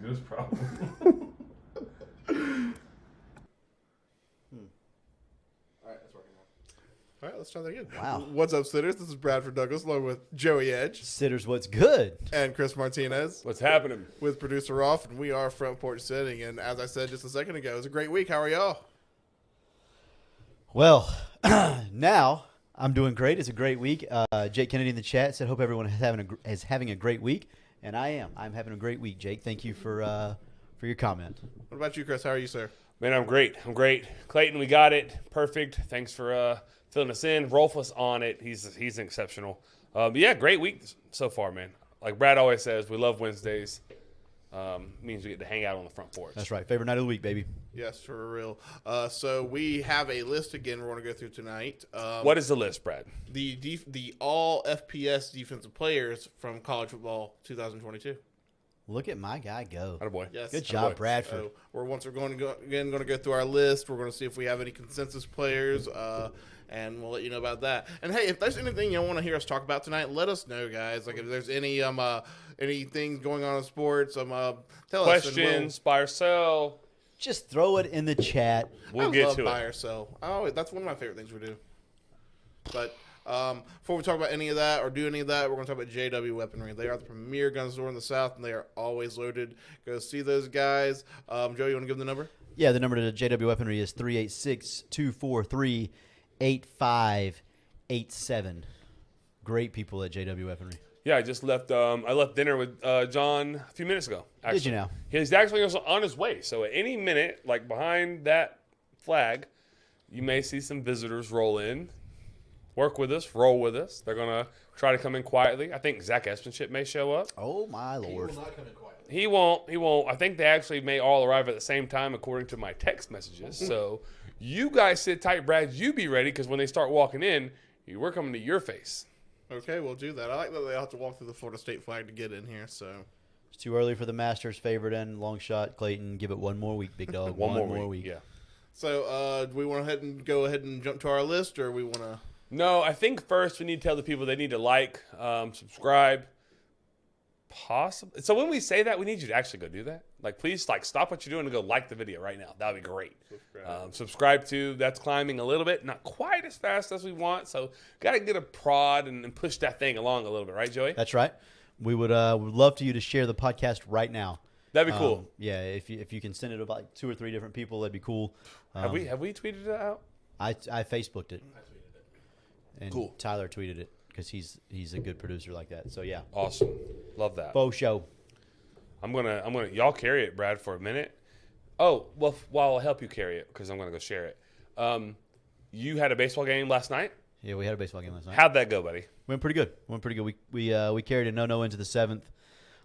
this problem. All right, let's try that again. Wow. What's up, Sitters? This is Bradford Douglas along with Joey Edge Sitters, what's good? and Chris Martinez What's happening? with producer Rolf, and we are Front Porch Sitting. And as I said just a second ago, it was a great week. How are y'all? Well, now I'm doing great. It's a great week. Jake Kennedy in the chat said, hope everyone is having a great week. And I am. I'm having a great week, Jake. Thank you for your comment. What about you, Chris? How are you, sir? Man, I'm great. Clayton, we got it. Perfect. Thanks for filling us in. Rolf was on it. He's exceptional. But yeah, great week so far, man. Like Brad always says, we love Wednesdays. Means we get to hang out on the front porch. That's right. Favorite night of the week, baby. Yes, for real. So we have a list again we're going to go through tonight. What is the list, Brad? The all FPS defensive players from college football 2022. Look at my guy go. Attaboy. Yes. Good job, Attaboy. Bradford. So we're going to go through our list. We're going to see if we have any consensus players, and we'll let you know about that. And hey, if there's anything you want to hear us talk about tonight, let us know, guys. Like if there's anything going on in sports, tell us. Questions, buy or sell. Just throw it in the chat. We'll get to buy it. or sell. That's one of my favorite things we do. But before we talk about any of that or do any of that, we're going to talk about JW Weaponry. They are the premier gun store in the South, and they are always loaded. Go see those guys. Joe, you want to give them the number? Yeah, the number to JW Weaponry is 386-243-8587. Great people at JW Weaponry. Yeah, I just left. I left dinner with John a few minutes ago. Actually. Did you now? He's actually on his way. So at any minute, like behind that flag, you may see some visitors roll in, work with us, roll with us. They're gonna try to come in quietly. I think Zach Espenship may show up. Oh my Lord! He will not come in quietly. He won't. I think they actually may all arrive at the same time, according to my text messages. So you guys sit tight, Brad. You be ready, because when they start walking in, we're coming to your face. Okay, we'll do that. I like that they have to walk through the Florida State flag to get in here. So It's too early for the Masters' favorite end, long shot. Clayton, give it one more week, big dog. One more week. Yeah. So do we want to go ahead and jump to our list, or we want to? No, I think first we need to tell the people they need to like, subscribe. Possibly. So when we say that, we need you to actually go do that. Like, please, stop what you're doing and go like the video right now. That would be great. Subscribe to. That's climbing a little bit, not quite as fast as we want. So got to get a prod and push that thing along a little bit, right, Joey? That's right. We would love for you to share the podcast right now. That'd be cool. Yeah, if you can send it to about 2 or 3 different people, that'd be cool. Have we tweeted it out? I Facebooked it. I tweeted it. And Cool. Tyler tweeted it because he's a good producer like that. So yeah, Awesome. Love that. faux show. I'm gonna y'all carry it, Brad, for a minute. Oh, well, I'll help you carry it because I'm gonna go share it. You had a baseball game last night. Yeah, we had a baseball game last night. How'd that go, buddy? Went pretty good. We carried a no into the 7th.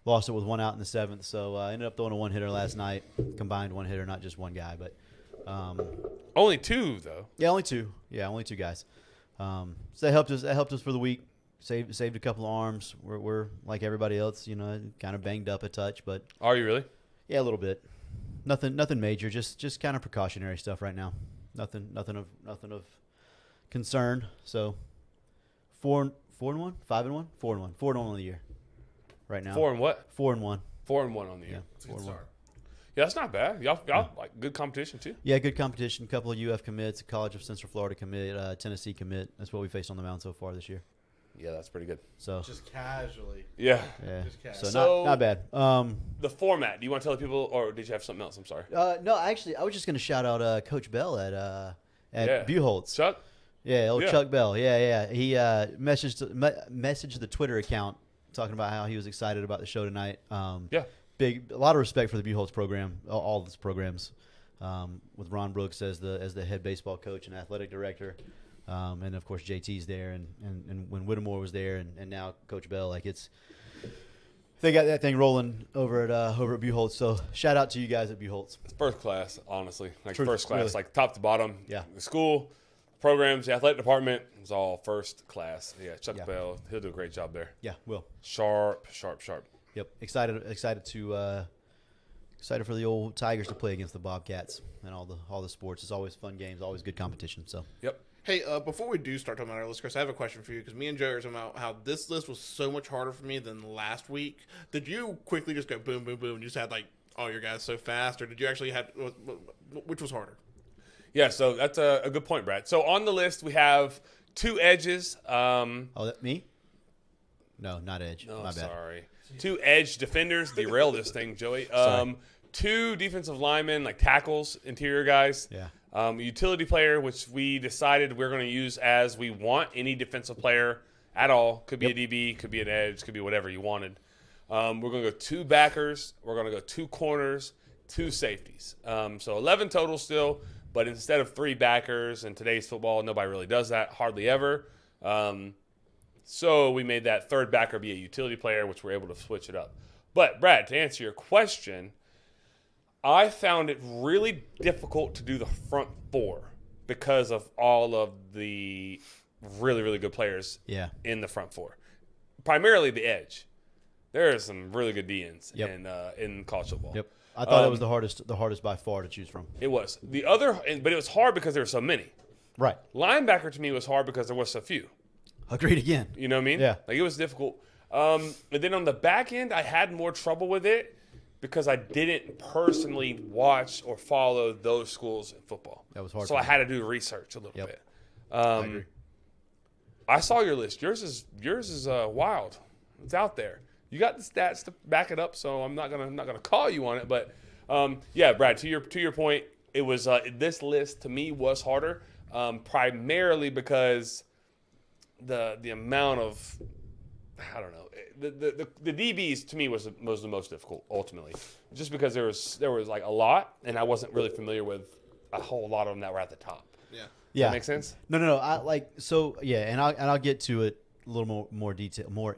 Lost it with 1 out in the 7th. So ended up throwing a 1-hitter last night. Combined 1-hitter, not just one guy, but Only 2 though. yeah, only 2. Yeah, only 2 guys. So that helped us. That helped us for the week. Saved a couple of arms. We're like everybody else, kind of banged up a touch, but Are you really? yeah, a little bit. Nothing major. Just kind of precautionary stuff right now. Nothing of concern. So 4-1, 5-1, 4-1, 4-1 on the year. Right now. 4 and what? 4-1. 4 and 1 on the year. Yeah, 4-1. Yeah, that's not bad. Y'all like good competition too. Yeah, good competition. A couple of UF commits, a College of Central Florida commit, Tennessee commit. That's what we faced on the mound so far this year. Yeah, that's pretty good. So Just casually. Yeah. yeah, just catch. so not bad. The format. Do you want to tell the people, or did you have something else? I'm sorry. No, actually, I was just going to shout out Coach Bell at Yeah. Buchholz. Chuck. Yeah, Yeah. Chuck Bell. Yeah. He messaged the Twitter account talking about how he was excited about the show tonight. Yeah. A lot of respect for the Buchholz program, all of its programs, with Ron Brooks as the head baseball coach and athletic director, and of course JT's there, and when Whittemore was there, and now Coach Bell. They got that thing rolling over at Buchholz. So shout out to you guys at Buchholz. It's first class, honestly. Truth, First class, really. like top to bottom. Yeah. The school, programs, the athletic department is all first class. Yeah, Chuck Yeah. Bell, he'll do a great job there. Yeah, Will. Sharp. Yep, excited for the old Tigers to play against the Bobcats and all the sports. It's always fun games, always good competition. So Yep. Hey, before we do start talking about our list, Chris, I have a question for you because me and Joe are talking about how this list was so much harder for me than last week. Did you quickly just go boom, boom, boom, and you just had like all your guys so fast, or did you actually have which was harder? Yeah, so that's a good point, Brad. So on the list we have 2 edges. Me? No, not edge. Oh, My bad. sorry. 2 edge defenders. Derail this thing, Joey. 2 defensive linemen, like tackles, interior guys. Yeah. Utility player, which we decided we're going to use as we want. Any defensive player at all. Could be a DB, could be an edge, could be whatever you wanted. We're going to go 2 backers. We're going to go 2 corners, 2 safeties. So 11 total still, but instead of 3 backers in today's football, nobody really does that, hardly ever. So we made that 3rd backer be a utility player, which we're able to switch it up. But, Brad, to answer your question, I found it really difficult to do the front 4 because of all of the really, really good players in the front 4. Primarily the edge. There are some really good DNs in college football. Yep. I thought it was the hardest by far to choose from. It was. But it was hard because there were so many. Right. Linebacker to me was hard because there was so few. Agreed again. You know what I mean? Yeah. Like, it was difficult. And then on the back end, I had more trouble with it because I didn't personally watch or follow those schools in football. That was hard. So I had to do research a little bit. I agree. I saw your list. Yours is wild. It's out there. You got the stats to back it up, so I'm not gonna call you on it. But yeah, Brad, to your point, it was this list to me was harder, primarily because the amount of, I don't know, the DBs to me was the most difficult ultimately, just because there was like a lot, and I wasn't really familiar with a whole lot of them that were at the top. Yeah. Yeah. Does that make sense? No. I'll get to it a little more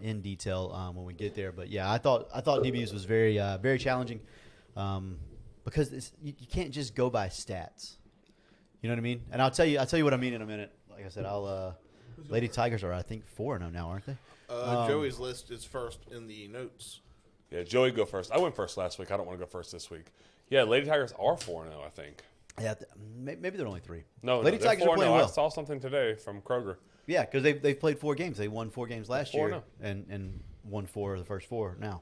in detail when we get there. But yeah, I thought DBs was very challenging because you can't just go by stats. You know what I mean? And I'll tell you what I mean in a minute. Like I said, Lady Tigers are, I think, 4-0 now, aren't they? Joey's list is first in the notes. Yeah, Joey, go first. I went first last week. I don't want to go first this week. Yeah, Lady Tigers are 4-0, I think. Yeah, maybe they're only 3. No, Lady Tigers are 4-0. playing well. I saw something today from Kroger. Yeah, because they've played 4 games. They won 4 games last year 4-0. and won 4 of the first 4 now.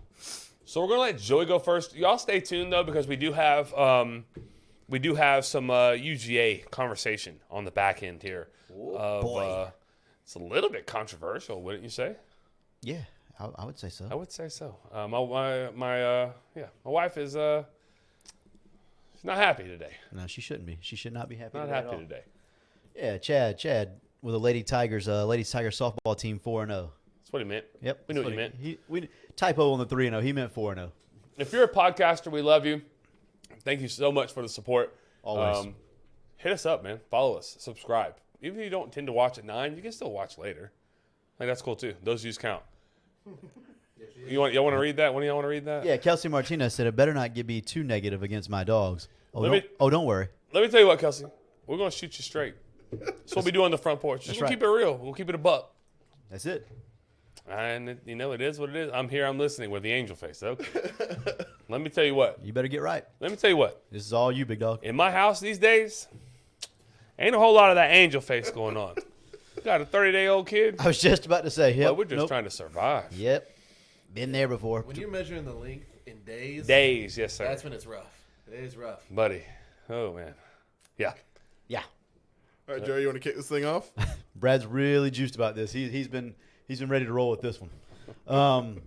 So we're gonna let Joey go first. Y'all stay tuned though, because we do have some UGA conversation on the back end here. Boy. It's a little bit controversial, wouldn't you say? Yeah, I would say so. I would say so. My wife is she's not happy today. No, she shouldn't be. She should not be happy. Not today at happy all. today. Yeah, Chad with the Lady Tiger softball team 4-0. That's what he meant. Yep, We knew that's what you meant. We typo on the 3-0. He meant 4-0. If you're a podcaster, we love you. Thank you so much for the support. Always. Hit us up, man. Follow us. Subscribe. Even if you don't tend to watch at 9, you can still watch later. Like, that's cool too. Those views count. Y'all want to read that? One of y'all want to read that? Yeah, Kelsey Martinez said, it better not be too negative against my dogs. Let Don't worry. Let me tell you what, Kelsey. We're going to shoot you straight. That's what we do on the front porch. Just right. keep it real. We'll keep it a buck. That's it. And, it is what it is. I'm here. I'm listening with the angel face. Okay. Let me tell you what. You better get right. Let me tell you what. This is all you, big dog. In my house these days, ain't a whole lot of that angel face going on. Got a 30-day-old kid. I was just about to say, Well, we're just trying to survive. Yep. Been there before. When you're measuring the length in days, Days, yes, sir. that's when it's rough. It is rough. Buddy. Oh, man. Yeah. Yeah. All right, Joey, you want to kick this thing off? Brad's really juiced about this. He's been ready to roll with this one.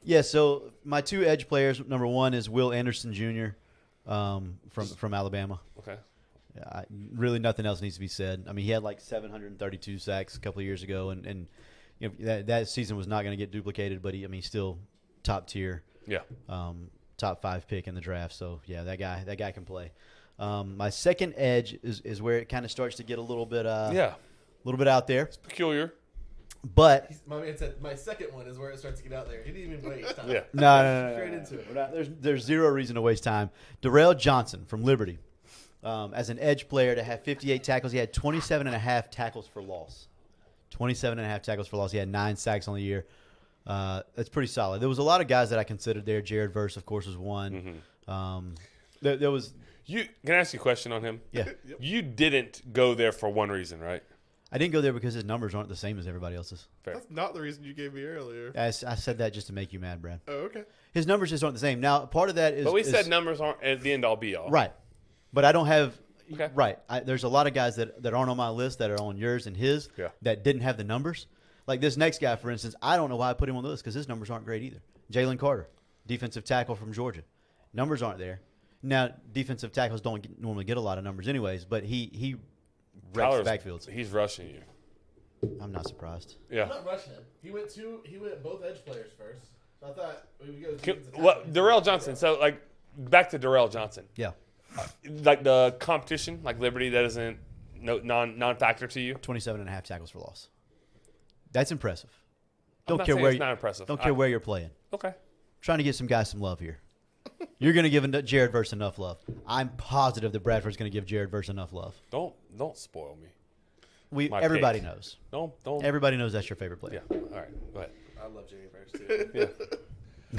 Yeah. So my 2 edge players. Number 1 is Will Anderson Jr. From Alabama. Okay. Really, nothing else needs to be said. I mean, he had like 732 sacks a couple of years ago, and you know that season was not going to get duplicated. But he's still top tier. Yeah. Top 5 pick in the draft. So yeah, that guy can play. My second edge is where it kind of starts to get a little bit out there. It's peculiar. But My man said my second one is where it starts to get out there. He didn't even waste time. Yeah. no. Straight into it. We're not- there's zero reason to waste time. Darrell Johnson from Liberty. As an edge player to have 58 tackles, he had 27.5 tackles for loss. 27.5 tackles for loss. He had 9 sacks on the year. That's pretty solid. There was a lot of guys that I considered there. Jared Verse, of course, was one. There was. Can I ask you a question on him? Yeah. You didn't go there for one reason, right? I didn't go there because his numbers aren't the same as everybody else's. Fair. That's not the reason you gave me earlier. I said that just to make you mad, Brad. Oh, okay. His numbers just aren't the same. Now, part of that is. But we said numbers aren't at the end all be all. Right. But I don't have. Okay. Right. There's a lot of guys that aren't on my list that are on yours and his that didn't have the numbers. Like this next guy, for instance, I don't know why I put him on the list because his numbers aren't great either. Jalen Carter, defensive tackle from Georgia. Numbers aren't there. Now, defensive tackles don't normally get a lot of numbers anyways, but he wrecks backfields. He's rushing you. I'm not surprised. Yeah. I'm not rushing him. He went both edge players first. So I thought we would go. Darrell Johnson. So, like, back to Darrell Johnson. Yeah. Like the competition, like Liberty, that isn't non-factor to you. 27.5 tackles for loss. That's impressive. I'm Don't not care saying where it's not impressive. Don't care where you're playing. Okay. Trying to get some guys some love here. You're going to give Jared Verse enough love. I'm positive that Bradford's going to give Jared Verse enough love. Don't spoil me. Everybody pick. knows. Don't. Everybody knows that's your favorite player. Yeah. All right. Go ahead. I love Jalen Burks too. Yeah.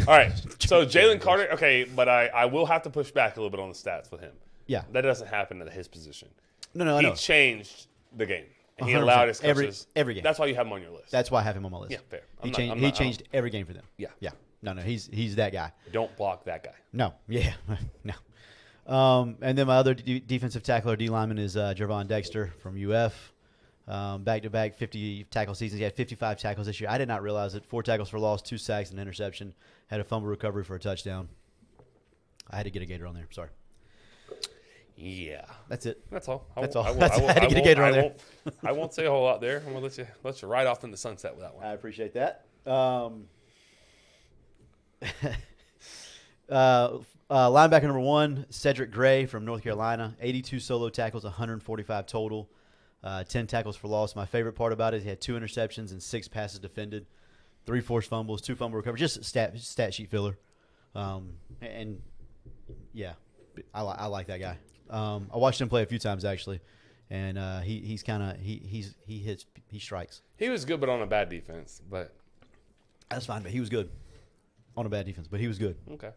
All right. So Jalen Carter. Okay, but I will have to push back a little bit on the stats with him. Yeah. That doesn't happen at his position. No, I He know. changed the game. And he 100%. allowed his coaches. Every game. That's why you have him on your list. That's why I have him on my list. Yeah, fair. He changed every game for them. Yeah. Yeah. No, he's that guy. Don't block that guy. No. Yeah. No. And then my other defensive tackle or D lineman is Jervon Dexter from UF. Back-to-back 50 tackle seasons. He had 55 tackles this year. I did not realize it. 4 tackles for loss, 2 sacks, and an interception. Had a fumble recovery for a touchdown. I had to get a Gator on there. Sorry. Yeah. That's it. That's all. That's all. I had to get a Gator on there. I won't say a whole lot there. I'm going to let you ride off in the sunset with that one. I appreciate that. Linebacker number 1, Cedric Gray from North Carolina. 82 solo tackles, 145 total. 10 tackles for loss. My favorite part about it, he had 2 interceptions and 6 passes defended. 3 forced fumbles, 2 fumble recoveries. Just stat sheet filler. And yeah, I like that guy. I watched him play a few times actually, and he strikes. He was good, but on a bad defense. But that's fine. But he was good on a bad defense. But he was good. Okay.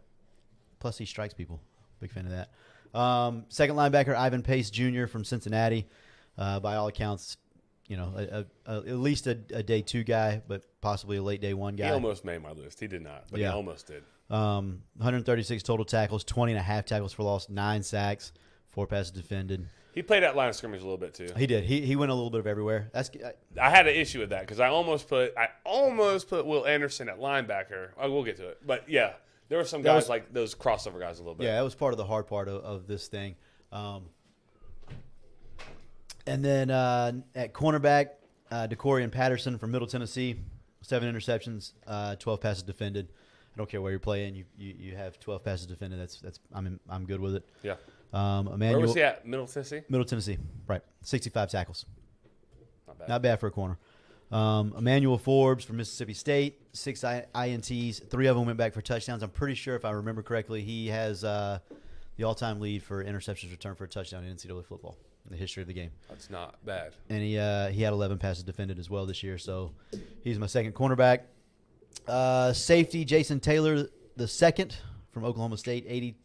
Plus he strikes people. Big fan of that. Second linebacker Ivan Pace Jr. from Cincinnati. By all accounts, at least a day 2 guy, but possibly a late day 1 guy. He almost made my list. He did not, but he almost did. 136 total tackles, 20.5 tackles for loss, 9 sacks, 4 passes defended. He played that line of scrimmage a little bit too. He did. He went a little bit of everywhere. I had an issue with that because I almost put Will Anderson at linebacker. We'll get to it, but yeah, there were some guys like those crossover guys a little bit. Yeah, that was part of the hard part of this thing. And then at cornerback, DeCorian Patterson from Middle Tennessee, 7 interceptions, 12 passes defended. I don't care where you're playing. You have 12 passes defended. I'm good with it. Yeah. Emmanuel, where was he at? Middle Tennessee? Middle Tennessee, right. 65 tackles. Not bad. Not bad for a corner. Emmanuel Forbes from Mississippi State, 6 INTs. 3 of them went back for touchdowns. I'm pretty sure, if I remember correctly, he has the all-time lead for interceptions returned for a touchdown in NCAA football in the history of the game. That's not bad. And he had 11 passes defended as well this year, so he's my second cornerback. Safety, Jason Taylor, the second from Oklahoma State.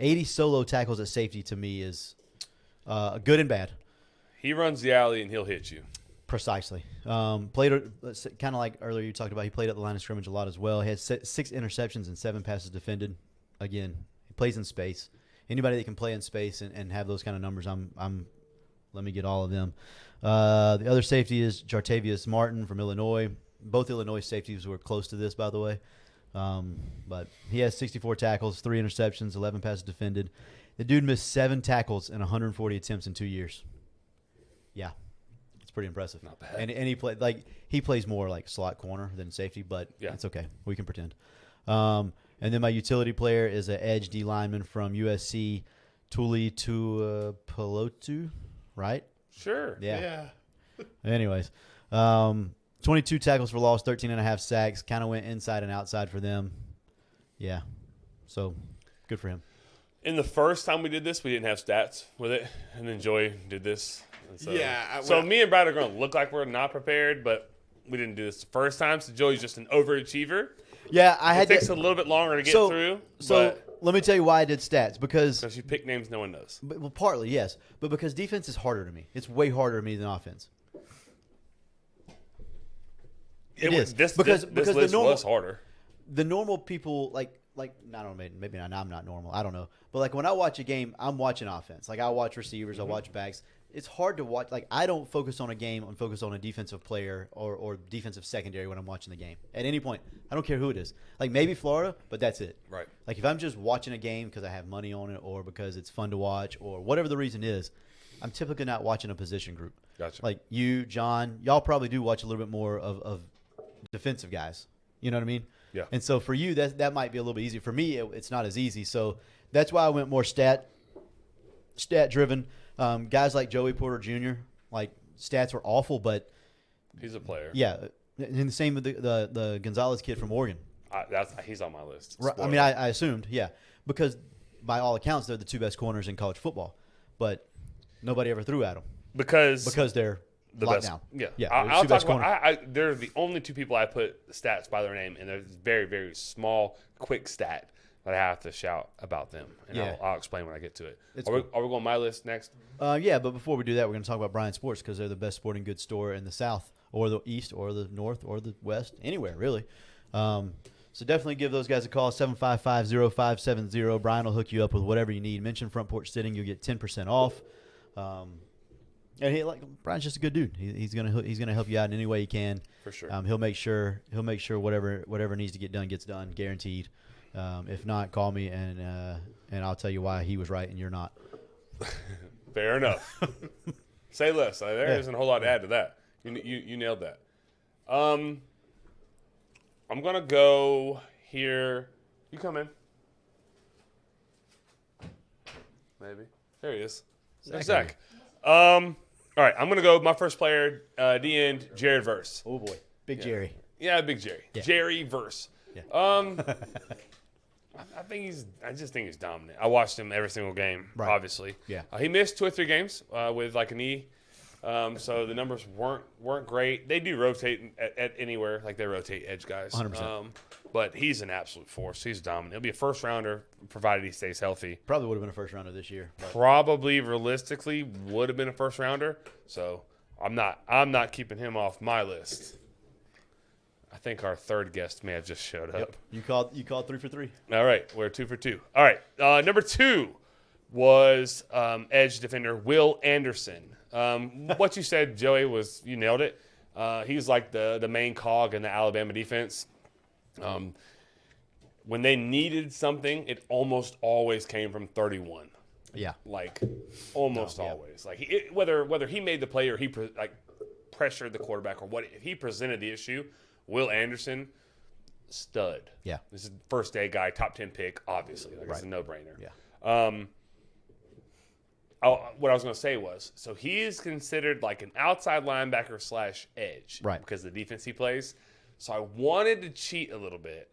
80 solo tackles at safety to me is good and bad. He runs the alley and he'll hit you. Precisely. Played kind of like earlier you talked about. He played at the line of scrimmage a lot as well. He had 6 interceptions and 7 passes defended. Again, he plays in space. Anybody that can play in space and have those kind of numbers, let me get all of them. The other safety is Jartavius Martin from Illinois. Both Illinois safeties were close to this, by the way. But he has 64 tackles, 3 interceptions, 11 passes defended. The dude missed 7 tackles in 140 attempts in 2 years. Yeah, it's pretty impressive. Not bad. And he plays more like slot corner than safety, but it's okay. We can pretend. And then my utility player is an edge D lineman from USC, Tuli Tuipulotu, right? Sure. Yeah. Anyways, 22 tackles for loss, 13.5 sacks. Kind of went inside and outside for them. Yeah. So, good for him. In the first time we did this, we didn't have stats with it. And then Joy did this. And so, Yeah. So me and Brad are going to look like we're not prepared, but we didn't do this the first time. So Joey's just an overachiever. Yeah, it takes a little bit longer to get through. So let me tell you why I did stats. Because you pick names no one knows. Well, partly, yes. But because defense is harder to me. It's way harder to me than offense. It is. This Because list the normal- was harder. The normal people, like I don't know, maybe not, I'm not normal. I don't know. But like when I watch a game, I'm watching offense. Like I watch receivers, I watch backs. It's hard to watch. Like I don't focus on a game and focus on a defensive player or defensive secondary when I'm watching the game. At any point, I don't care who it is. Like maybe Florida, but that's it. Right. Like if I'm just watching a game because I have money on it or because it's fun to watch or whatever the reason is, I'm typically not watching a position group. Gotcha. Like you, John, y'all probably do watch a little bit more of defensive guys. You know what I mean? Yeah. And so for you, that might be a little bit easier. For me, it's not as easy. So that's why I went more stat driven. Guys like Joey Porter Jr., like stats were awful, but He's a player. yeah. And the same with the Gonzalez kid from Oregon. He's on my list. Right. I mean, I assumed, yeah, because by all accounts, they're the two best corners in college football, but nobody ever threw at them because they're the locked best. down. Yeah. Yeah. I'll two talk best about. corners. They're the only two people I put stats by their name, and there's very, very small, quick stat that I have to shout about them, and Yeah. I'll explain when I get to it. It's Are we cool. going on my list next? Yeah, but before we do that, we're going to talk about Bryant Sports because they're the best sporting goods store in the South or the East or the North or the West, anywhere really. So definitely give those guys a call, 755-0570. Brian will hook you up with whatever you need. Mention Front Porch Sitting, you'll get 10% off. And Brian's just a good dude. He's gonna help you out in any way he can. For sure. He'll make sure whatever needs to get done gets done, guaranteed. If not, call me and I'll tell you why he was right and you're not. Fair enough. Say less. There Yeah. isn't a whole lot to add to that. You nailed that. I'm gonna go here. You come in. Maybe. There he is. There's Zach. All right, I'm gonna go. My first player, D end, Jared Verse. Oh boy, Big Jerry. Yeah, Big Jerry. Yeah. Jerry Verse. Yeah. I just think he's dominant. I watched him every single game, Right. obviously. Yeah. He missed 2 or 3 games with like a knee, so the numbers weren't great. They do rotate at anywhere, like they rotate edge guys. 100%. But he's an absolute force. He's dominant. He'll be a first rounder provided he stays healthy. Probably would have been a first rounder this year. But Probably realistically would have been a first rounder. So I'm not keeping him off my list. I think our third guest may have just showed up. you called 3 for 3. All right, we're 2 for 2. All right, number 2 was edge defender Will Anderson. What you said, Joey, was you nailed it. He's like the main cog in the Alabama defense. When they needed something, it almost always came from 31. Yeah. Like almost Yeah. always. Like whether he made the play or he pressured the quarterback or what, if he presented the issue, Will Anderson, stud. Yeah. This is first day guy, top 10 pick, obviously. Like it's a Right. no brainer. Yeah. What I was going to say was, so he is considered like an outside linebacker / edge, Right. Because of the defense he plays. So I wanted to cheat a little bit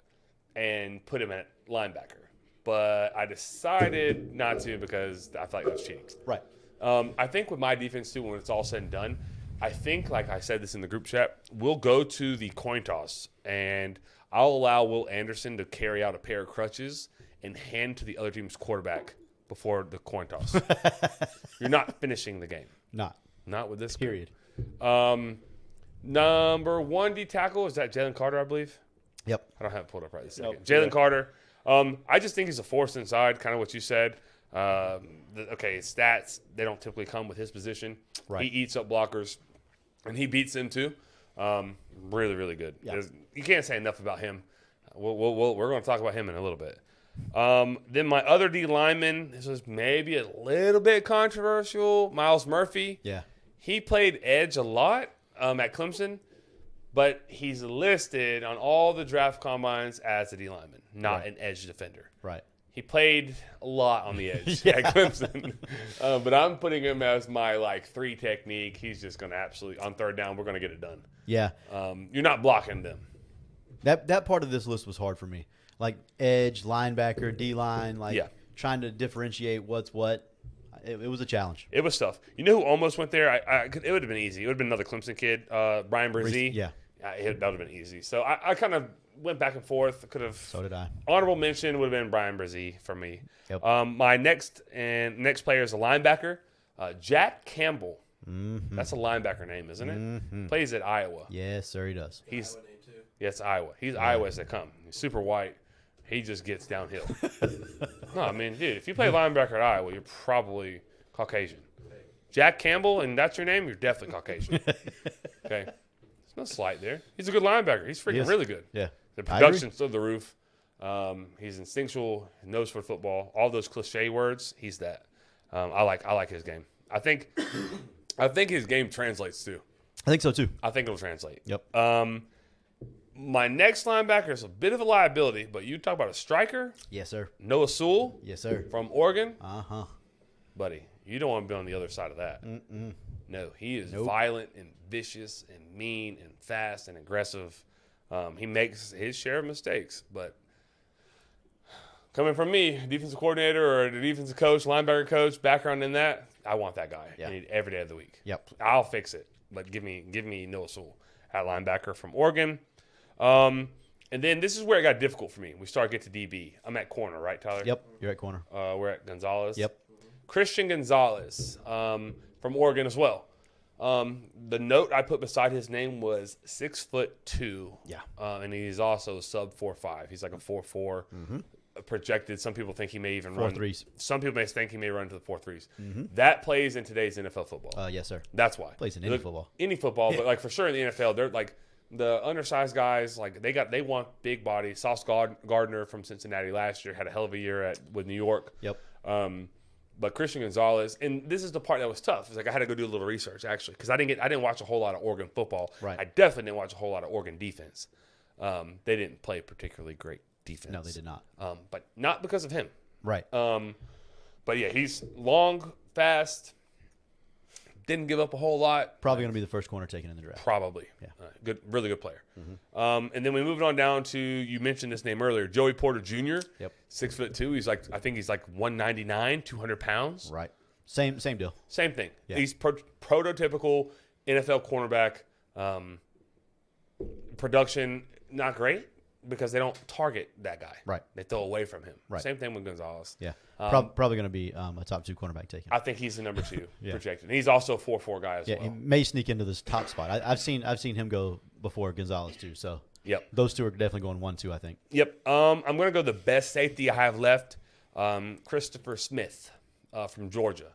and put him at linebacker, but I decided not to because I felt like that was cheating. Right. I think with my defense too, when it's all said and done, I think, like I said this in the group chat, we'll go to the coin toss, and I'll allow Will Anderson to carry out a pair of crutches and hand to the other team's quarterback before the coin toss. You're not finishing the game. Not with this. Period. Number 1 D tackle, is that Jalen Carter, I believe? Yep. I don't have it pulled up right this second. Nope. Jalen Yeah. Carter. I just think he's a force inside, kind of what you said. His stats, they don't typically come with his position. Right. He eats up blockers, and he beats them too. Really, really good. Yeah. You can't say enough about him. We're going to talk about him in a little bit. Then my other D lineman, this was maybe a little bit controversial, Miles Murphy. Yeah. He played edge a lot at Clemson, but he's listed on all the draft combines as a D lineman, not Right. an edge defender. Right. He played a lot on the edge Yeah. at Clemson, but I'm putting him as my 3 technique. He's just going to absolutely, on third down, we're going to get it done. Yeah. You're not blocking them. That part of this list was hard for me. Like edge, linebacker, D-line, Yeah. trying to differentiate what's what. It was a challenge. It was tough. You know who almost went there? It would have been easy. It would have been another Clemson kid, Brian Brzee. Yeah. That would have been easy. So I kind of went back and forth. Could have. So did I. Honorable mention would have been Brian Brzee for me. Yep. My next player is a linebacker, Jack Campbell. Mm-hmm. That's a linebacker name, isn't it? Plays at Iowa. Yes, sir, he does. He's Yeah, it's Iowa. He's Iowa as they come. He's super white. He just gets downhill. No, I mean, dude, if you play linebacker at Iowa, you're probably Caucasian. Jack Campbell, and that's your name, you're definitely Caucasian. Okay? There's no slight there. He's a good linebacker. He's freaking really good. Yeah. The production's through the roof. He's instinctual, knows for football. All those cliche words, he's that. I like his game. I think his game translates too. I think so too. I think it'll translate. Yep. My next linebacker is a bit of a liability, but you talk about a striker, Yes, sir. Noah Sewell Yes, sir. from Oregon, Buddy. you don't want to be on the other side of that. No, he is violent and vicious and mean and fast and aggressive. He makes his share of mistakes, but coming from me, defensive coordinator or the defensive coach, linebacker coach, background in that, I want that guy. Yeah. I need every day of the week. Yep. I'll fix it, but give me Noah Sewell at linebacker from Oregon. And then this is where it got difficult for me. We started to get to DB. I'm at corner, right, Tyler? Yep. You're at corner. We're at Gonzalez. Yep. Christian Gonzalez from Oregon as well. The note I put beside his name was 6'2". Yeah. And he's also sub 4.5. He's like a 4.4 projected. Some people think he may even run 4.3s. Some people may think he may run to the 4.3s. That plays in today's NFL football. Yes, sir. That's why. Plays in any football. Any football, but like for sure in the NFL, they're like the undersized guys. Like they want big body. Sauce Gardner from Cincinnati last year had a hell of a year with New York. Yep. But Christian Gonzalez, and this is the part that was tough. It's like I had to go do a little research actually because I didn't watch a whole lot of Oregon football. Right. I definitely didn't watch a whole lot of Oregon defense. They didn't play particularly great defense. No, they did not. But not because of him. Right. But yeah, he's long, fast. Didn't give up a whole lot. Probably going to be the first corner taken in the draft. Probably. Yeah. Good, really good player. And then we moved on down to, you mentioned this name earlier, Joey Porter Jr. Yep. 6'2". I think he's like 199, 200 pounds. Right. Same deal. Same thing. Yeah. He's prototypical NFL cornerback. Production, not great because they don't target that guy. Right. They throw away from him. Right. Same thing with Gonzalez. Yeah. Probably going to be a top 2 cornerback taken. I think he's the number 2 Yeah. projected. And he's also a 4.4 guy as Yeah, well. he may sneak into this top spot. I've seen him go before Gonzalez too. So Yep. those two are definitely going 1-2, I think. Yep. I'm going to go the best safety I have left, Christopher Smith from Georgia.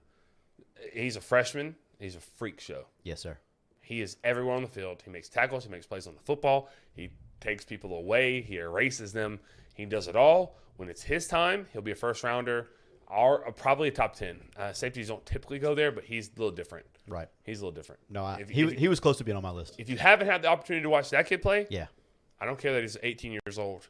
He's a freshman. He's a freak show. Yes, sir. He is everywhere on the field. He makes tackles. He makes plays on the football. He takes people away. He erases them. He does it all. When it's his time, he'll be a first rounder, or probably a top 10. Safeties don't typically go there, but he's a little different. Right. He's a little different. No, If he was close to being on my list. If you haven't had the opportunity to watch that kid play, Yeah. I don't care that he's 18 years old.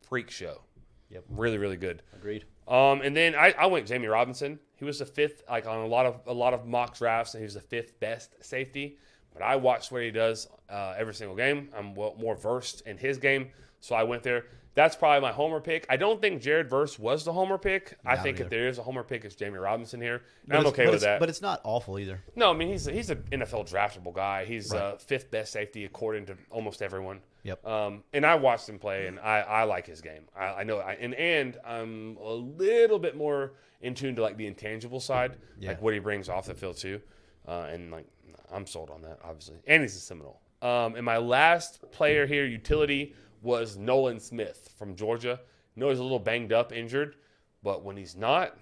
Freak show. Yep. Really, really good. Agreed. And then I went Jamie Robinson. He was the 5th, like on a lot of mock drafts, and he was the 5th best safety. But I watched what he does every single game. I'm more versed in his game, so I went there. That's probably my homer pick. I don't think Jared Verse was the homer pick. I think if there is a homer pick, it's Jamie Robinson here. And I'm okay with that. But it's not awful either. No, I mean he's an NFL draftable guy. He's 5th best safety according to almost everyone. Yep. And I watched him play, and I like his game. I know, and I'm a little bit more in tune to like the intangible side, like what he brings off the field too. And like I'm sold on that, obviously. And he's a Seminole. And my last player here, utility, was Nolan Smith from Georgia. I know he's a little banged up, injured, but when he's not,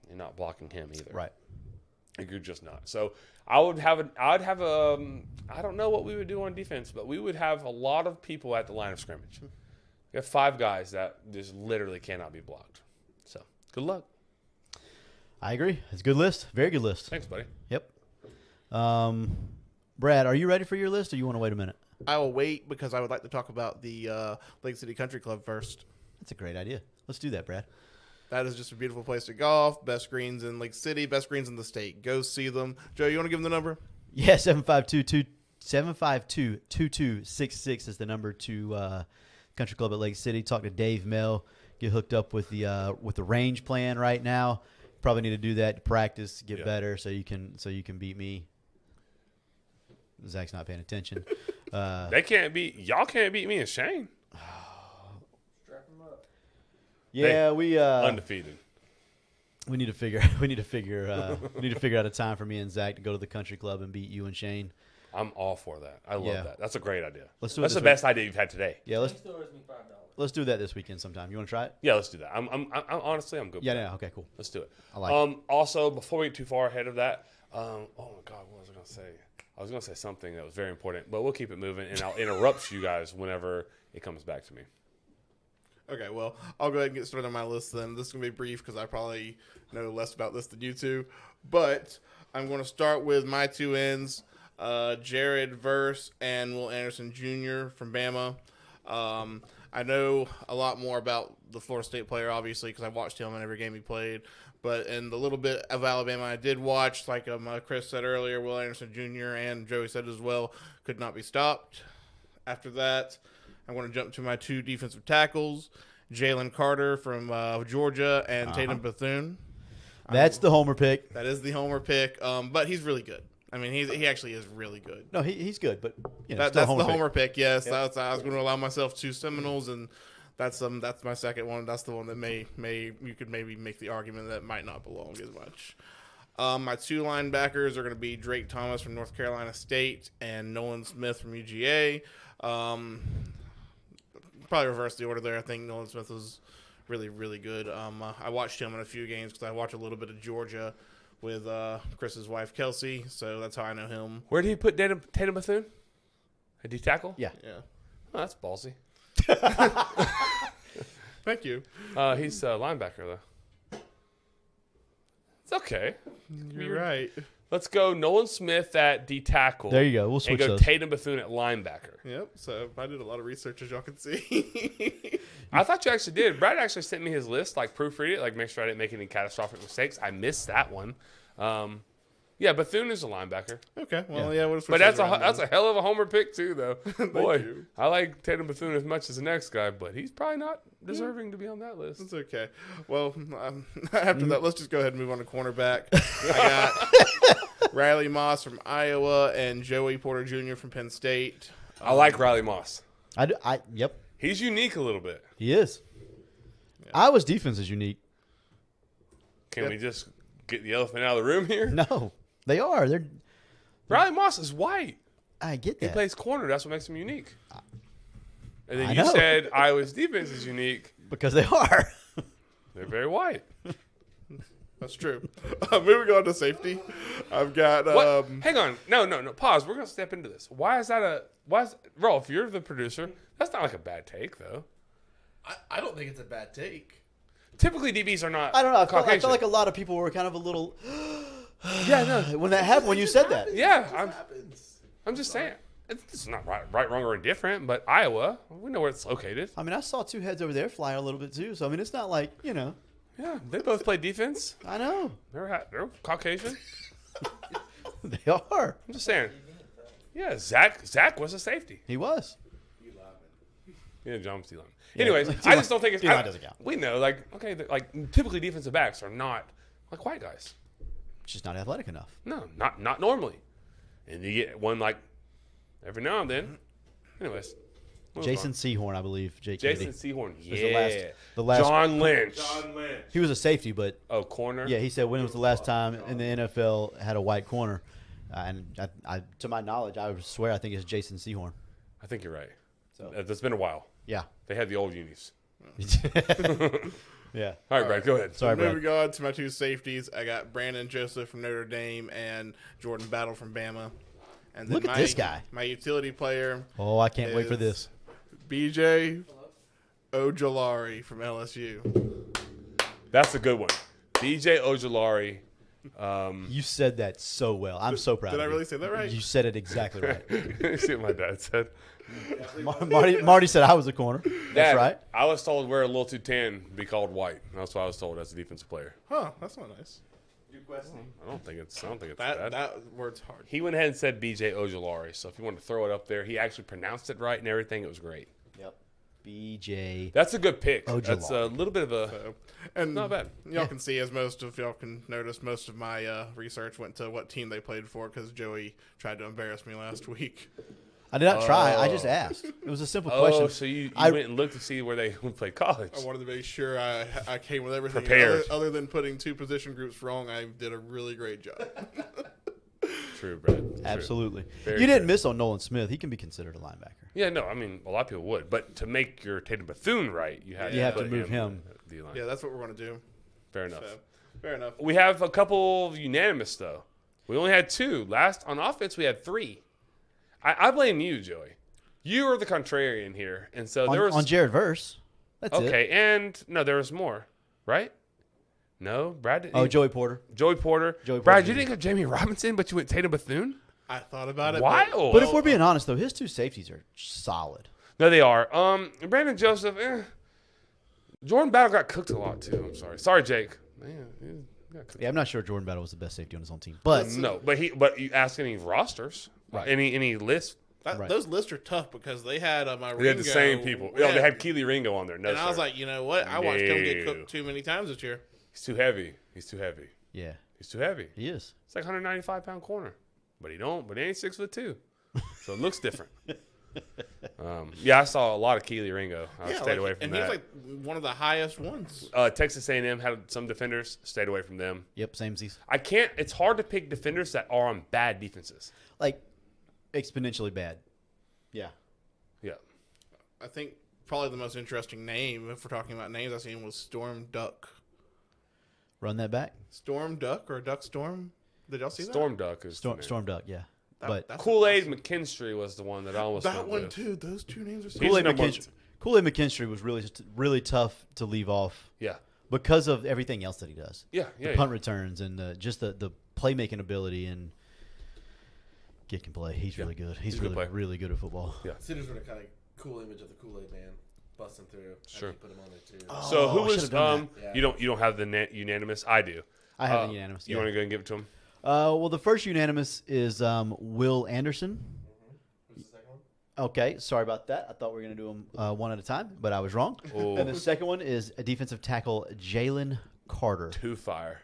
you're not blocking him either. Right. Like you're just not. So I don't know what we would do on defense, but we would have a lot of people at the line of scrimmage. We have 5 guys that just literally cannot be blocked. So good luck. I agree. It's a good list. Very good list. Thanks, buddy. Yep. Brad, are you ready for your list, or you want to wait a minute? I will wait because I would like to talk about the Lake City Country Club first. That's a great idea. Let's do that, Brad. That is just a beautiful place to golf. Best greens in Lake City, best greens in the state. Go see them. Joe, you want to give them the number? Yeah, 752-2266 is the number to Country Club at Lake City. Talk to Dave Mell. Get hooked up with the range plan right now. Probably need to do that to practice, get better, so you can beat me. Zach's not paying attention. Y'all can't beat me and Shane. Strap him up. Yeah, we Undefeated. we need to figure out a time for me and Zach to go to the country club and beat you and Shane. I'm all for that. I love Yeah. that. That's a great idea. Let's do it That's this the best idea you've had today. Yeah, He still owes me $5. let's do that this weekend sometime. You want to try it? Yeah, let's do that. I'm honestly, I'm good. Yeah, with that. yeah. Okay, cool. Let's do it. I like it. Also, before we get too far ahead of that, oh my God, what was I going to say? I was going to say something that was very important, but we'll keep it moving, and I'll interrupt you guys whenever it comes back to me. Okay, well, I'll go ahead and get started on my list then. This is going to be brief because I probably know less about this than you two. But I'm going to start with my two ends, Jared Verse and Will Anderson Jr. from Bama. I know a lot more about the Florida State player, obviously, because I watched him in every game he played. But in the little bit of Alabama I did watch, like Chris said earlier, Will Anderson Jr. and Joey said as well, could not be stopped. After that, I want to jump to my two defensive tackles, Jalen Carter from Georgia and Tatum Bethune. That's the homer pick. That is the homer pick, but he's really good. I mean, he actually is really good. No, he's good, but That's the homer pick. Yes, I was going to allow myself two Seminoles, and that's my second one. That's the one that you could maybe make the argument that might not belong as much. My two linebackers are going to be Drake Thomas from North Carolina State and Nolan Smith from UGA. Probably reverse the order there. I think Nolan Smith was really, really good. I watched him in a few games because I watched a little bit of Georgia with Chris's wife, Kelsey, so that's how I know him. Where did he put Tatum Bethune? A D tackle? Yeah. Yeah. Oh, that's ballsy. Thank you. He's a linebacker, though. It's okay. You're right. Let's go Nolan Smith at D tackle. There you go. We'll And switch go those. Tatum Bethune at linebacker. Yep, so I did a lot of research, as y'all can see. I thought you actually did. Brad actually sent me his list, like proofread it, like make sure I didn't make any catastrophic mistakes. I missed that one. Yeah, Bethune is a linebacker. Okay, well, yeah, But that's a hell of a homer pick too, though. Boy, you. I like Tatum Bethune as much as the next guy, but he's probably not deserving to be on that list. It's okay. Well, after that, let's just go ahead and move on to cornerback. I got Riley Moss from Iowa and Joey Porter Jr. from Penn State. I like Riley Moss. Yep, He's unique a little bit. he is. Iowa's defense is unique. Can we just get the elephant out of the room here? No, they are. They're. Riley Moss is white. I get He that. plays corner. That's what makes him unique. And then I you know. said Iowa's defense is unique. Because they are. They're very white. That's true. Moving on to safety, I've got. What? Hang on. No. Pause. We're going to step into this. Why is Rolf, you're the producer. That's not like a bad take, though. I don't think it's a bad take. Typically, DBs are not I don't know. I Caucasian. felt like a lot of people were kind of a little. Yeah, no. When that happened, when you said that. Yeah, Happens. I'm just saying. It's not right, wrong, or indifferent, but Iowa, we know where it's located. I mean, I saw two heads over there fly a little bit too. So I mean, it's not like Yeah, they both play defense. I know They're Caucasian. they are. I'm just saying. Yeah, Zach was a safety. He was. Yeah, John Steele. Anyways, I just don't think it's. D-line doesn't count. We know, typically defensive backs are not like white guys. Just not athletic enough. No, not normally. And you get one like every now and then. Anyways, move Jason on. Sehorn, I believe. Jason Sehorn. was Yeah. the last- John Lynch. He was a safety, but Oh, corner. yeah, he said when was the last time in the NFL had a white corner? And I, to my knowledge, I would swear I think it's Jason Sehorn. I think you're right. So It's been a while. yeah, They had the old unis. yeah. All right, Brad, go ahead. Sorry, Brad. Moving on to my two safeties, I got Brandon Joseph from Notre Dame and Jordan Battle from Bama. And then Look at this guy. My utility player, Oh, I can't wait for is this. BJ Ojolari from LSU. That's a good one. DJ Ojolari. You said that so well. I'm so proud. Did of I you. really say that right? You said it exactly right. See what my dad said. Marty said I was a corner. That's Dad, right. I was told we're a little too tan to be called white. That's what I was told as a defensive player. Huh, that's not nice. I don't think it's That bad. that word's hard. He went ahead and said BJ Ojolari. So if you want to throw it up there, he actually pronounced it right and everything. It was great. Yep. BJ. That's a good pick. Ojolari. That's a little bit of a So, and not bad. Y'all can see, as most of y'all can notice, most of my research went to what team they played for because Joey tried to embarrass me last week. I did not try. I just asked. It was a simple question. Oh, so you I- went and looked to see where they played college. I wanted to make sure I came with everything Prepared. Other than putting two position groups wrong, I did a really great job. true, Brad. True. Absolutely. Very You didn't true. miss on Nolan Smith. He can be considered a linebacker. Yeah, no, I mean, a lot of people would. But to make your Tatum Bethune right, you have to put move him. at the line. Yeah, that's what we're going to do. Fair enough. So, fair enough. We have a couple unanimous, though. We only had 2. Last on offense, we had 3. I blame you, Joey. You are the contrarian here, and so there was On Jared Verse. That's it. okay. And no, there was more, right? No, Brad. Didn't Oh, Joey Porter. Joey Porter. Joey Brad, Porter you Jr. didn't go Jamie Robinson, but you went Tatum Bethune. I thought about it. Wild. But if we're being honest, though, his 2 safeties are solid. No, they are. Brandon Joseph. Jordan Battle got cooked a lot too. I'm sorry. Sorry, Jake. Man, he got cooked. Yeah, I'm not sure Jordan Battle was the best safety on his own team. But No, but you ask any rosters, Right. any list, Right. Those lists are tough because they had my they had the Ringo. same people. Yeah, they had Keely Ringo on there. No, And I was sir. like, you know what? I watched him get No. cooked too many times this year. He's too heavy. He's too heavy. yeah, He's too heavy. he is. It's like 195-pound corner, but he ain't 6'2", so it looks different. Yeah, I saw a lot of Keely Ringo. I stayed away from and that. he was like one of the highest ones. Texas A&M had some defenders. Stayed away from them. Yep, samesies. I can't. It's hard to pick defenders that are on bad defenses. Like, exponentially bad. Yeah. Yeah. I think probably the most interesting name, if we're talking about names, I seen was Storm Duck. Run that back. Storm Duck or Duck Storm? Did y'all see Storm Duck is the name. Storm Duck, yeah. that? but That's Kool-Aid awesome. McKinstry was the one that I almost That went one with. too. Those 2 names are so He's Kool-Aid number- McKinstry was really tough to leave off Yeah. because of everything else that he does. Yeah. The Yeah. punt returns and just the playmaking ability and Git can play. He's really good. He's He's a good really, player. really good at football. Yeah. Sitters were a kind of cool image of the Kool-Aid man busting through. Sure. I put him on there too. So who I was should've done that. you don't have the unanimous? I do. I have a unanimous. You yeah. want to go and give it to him? Well, the first unanimous is Will Anderson. Who's the second one? Okay, sorry about that. I thought we were going to do them one at a time, but I was wrong. Oh. And the second one is a defensive tackle, Jalen Carter, Two fire.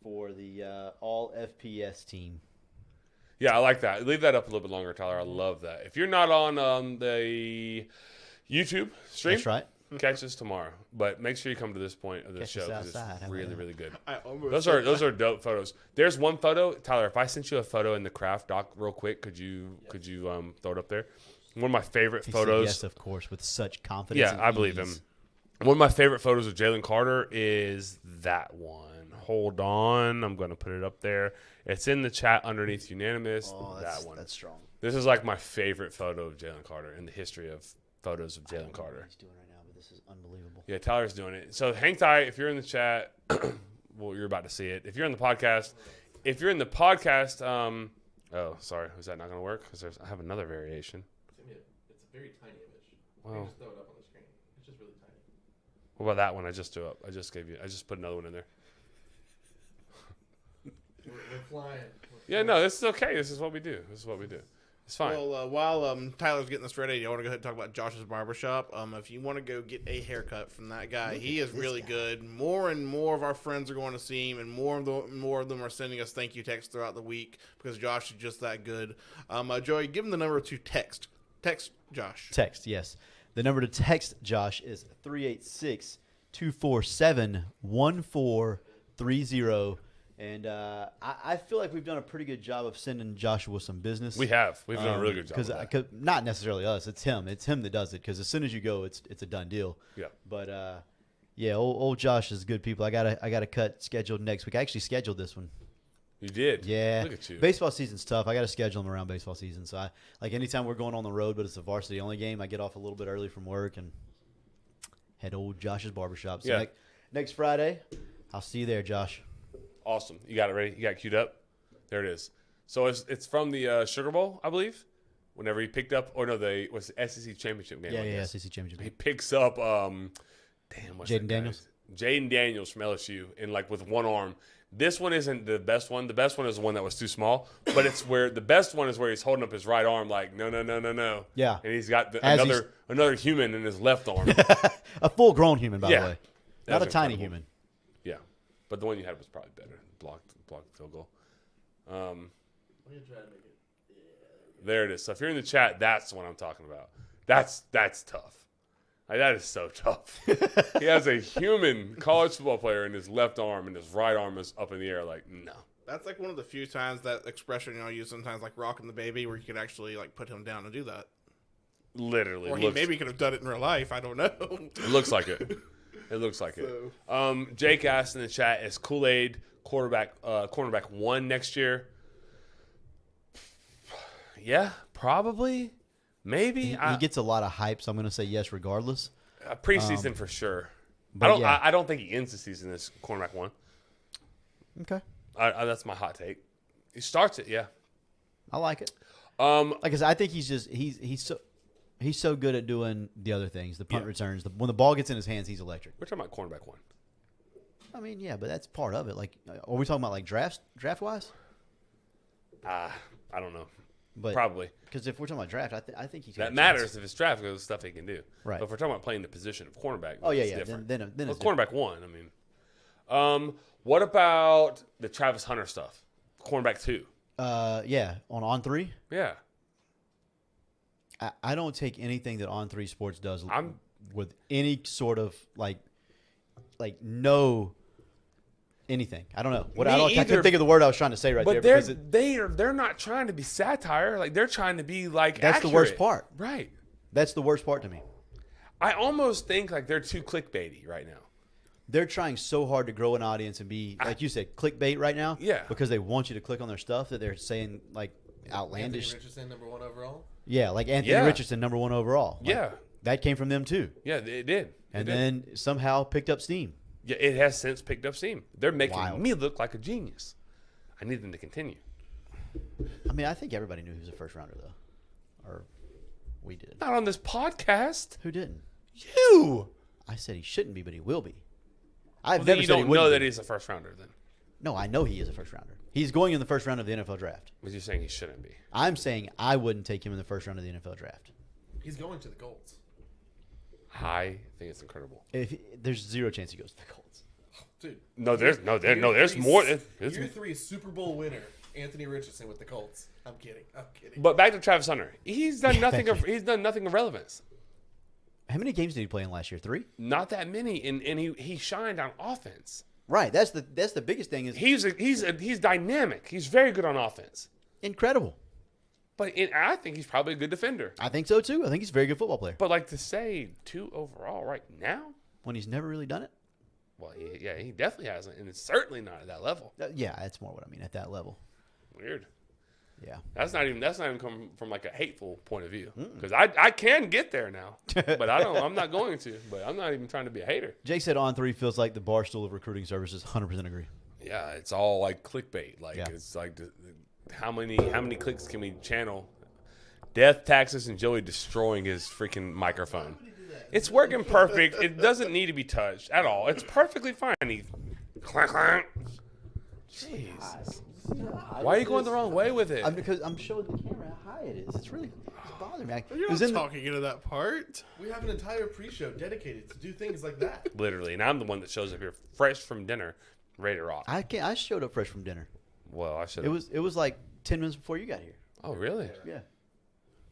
for the All FPS team. Yeah, I like that. Leave that up a little bit longer, Tyler. I love that. If you're not on the YouTube stream, That's right. catch us tomorrow. But make sure you come to this point of the Catch show us because it's outside. How about really, that? really good. I almost Those are dope photos. There's one photo, Tyler. If I sent you a photo in the craft doc real quick, could you throw it up there? One of my favorite He photos. said yes, of course, with such confidence. Yeah, and I believe ease. him. One of my favorite photos of Jalen Carter is that one. Hold on, I'm going to put it up there. It's in the chat underneath unanimous. Oh, that one. That's strong. This is like my favorite photo of Jalen Carter in the history of photos of I don't Jalen know what Carter. he's doing right now, but this is unbelievable. Yeah, Tyler's doing it. So hang tight. If you're in the chat, well, you're about to see it. If you're in the podcast, oh, sorry, is that not going to work? Because I have another variation. It's a very tiny image. Wow. You can just throw it up on the screen. It's just really tiny. What about that one I just threw up? I just put another one in there. We're flying. Yeah, no, this is okay. This is what we do. It's fine. Well, while Tyler's getting this ready, I want to go ahead and talk about Josh's barbershop. If you want to go get a haircut from that guy, he is really good. More and more of our friends are going to see him, and more of them are sending us thank you texts throughout the week because Josh is just that good. Joey, give him the number to text. Text Josh. Text, yes. The number to text Josh is 386-247-1430. And I feel like we've done a pretty good job of sending Joshua some business. We've done a really good job. Because With that. not necessarily us. It's him. It's him that does it. Because as soon as you go, it's a done deal. Yeah. But yeah, old Josh is good people. I got a cut scheduled next week. I actually scheduled this one. You did. Yeah. Look at you. Baseball season's tough. I got to schedule them around baseball season. So anytime we're going on the road, but it's a varsity only game, I get off a little bit early from work and head to old Josh's barbershop. So Yeah. next Friday, I'll see you there, Josh. Awesome. You got it ready? You got it queued up? There it is. So it's from the Sugar Bowl, I believe. Whenever he picked up, or no, the SEC championship game. I Yeah, guess. SEC championship. He picks up, what's Jaden that Daniels? guy's- Jaden Daniels from LSU, and like with one arm. This one isn't the best one. The best one is the one that was too small, but it's where the best one is where he's holding up his right arm, like no. Yeah. And he's got As another human in his left arm. A full-grown human, by Yeah. the way. That Not a was tiny incredible. human. Yeah, but the one you had was probably better. Blocked field goal. I'm going to try to make it. There it is. So if you're in the chat, that's the one I'm talking about. That's tough. Like, that is so tough. He has a human college football player in his left arm, and his right arm is up in the air. Like, no. That's like one of the few times that expression y'all use sometimes, like rocking the baby, where you could actually like put him down and do that. Literally. Or he maybe could have done it in real life. I don't know. It looks like it. It looks like it. Jake asked in the chat, is Kool-Aid cornerback 1 next year? Yeah, probably. Maybe. He gets a lot of hype, so I'm going to say yes regardless. Preseason for sure. But I don't think he ends the season as cornerback 1. Okay. That's my hot take. He starts it, yeah. I like it. Like I said, I think he's so good at doing the other things, the punt returns. When the ball gets in his hands, he's electric. We're talking about cornerback 1. I mean, yeah, but that's part of it. Like, are we talking about like draft wise? I don't know. But probably. Because if we're talking about draft, I think he's got that a matters chance. if it's draft because of the stuff he can do. Right. But if we're talking about playing the position of cornerback, Oh yeah, it's yeah. different. Then it's cornerback 1. I mean, what about the Travis Hunter stuff? Cornerback 2. Yeah, on 3. Yeah. I don't take anything that On 3 Sports does I'm- with any sort of like no anything. I don't know. I either. couldn't think of the word I was trying to say right But there. they're not trying to be satire. Like they're trying to be like That's accurate. the worst part. Right. That's the worst part to me. I almost think like they're too clickbaity right now. They're trying so hard to grow an audience and be, like you said, clickbait right now. Yeah. Because they want you to click on their stuff that they're saying like outlandish. Anthony Richardson, number 1 overall. Yeah, like Anthony Yeah. Richardson, number 1 overall. Like, Yeah. That came from them too. Yeah, it did. And It did. then somehow picked up steam. Yeah, it has since picked up steam. They're making Wild. me look like a genius. I need them to continue. I mean, I think everybody knew he was a first rounder though. Or we did. Not on this podcast. Who didn't? You. I said he shouldn't be, but he will be. I've Well, then never you said he don't wouldn't know be. that he's a first rounder then. No, I know he is a first rounder. He's going in the first round of the NFL draft. But you're saying he shouldn't be. I'm saying I wouldn't take him in the first round of the NFL draft. He's going to the Colts. I think it's incredible. There's zero chance he goes to the Colts. Dude. There's Year more. three- Year 3 Super Bowl winner, Anthony Richardson with the Colts. I'm kidding. But back to Travis Hunter. He's done nothing. thank you. He's done nothing of relevance. How many games did he play in last year? 3? Not that many, and he shined on offense. Right. That's the biggest thing is He's dynamic. He's very good on offense. incredible. But I think he's probably a good defender. I think so too. I think he's a very good football player. But like to say 2 overall right now, When he's never really done it. well, he definitely hasn't, and it's certainly not at that level. Yeah, that's more what I mean at that level. Weird. Yeah. That's not even coming from like a hateful point of view, because I can get there now, but I'm not going to. But I'm not even trying to be a hater. Jake said On 3 feels like the barstool of recruiting services. 100% agree. Yeah, it's all like clickbait. Like Yeah. it's like how many clicks can we channel? Death, taxes, and Joey destroying his freaking microphone. It's working perfect. It doesn't need to be touched at all. It's perfectly fine. Clank, clank. Jeez. Why are you going the wrong way with it? Because I'm showing the camera how high it is. It's bothering me. You're not talking into that part. We have an entire pre-show dedicated to do things like that. Literally, and I'm the one that shows up here fresh from dinner, ready to rock. I showed up fresh from dinner. Well, I should. It was like 10 minutes before you got here. Oh, really? Yeah.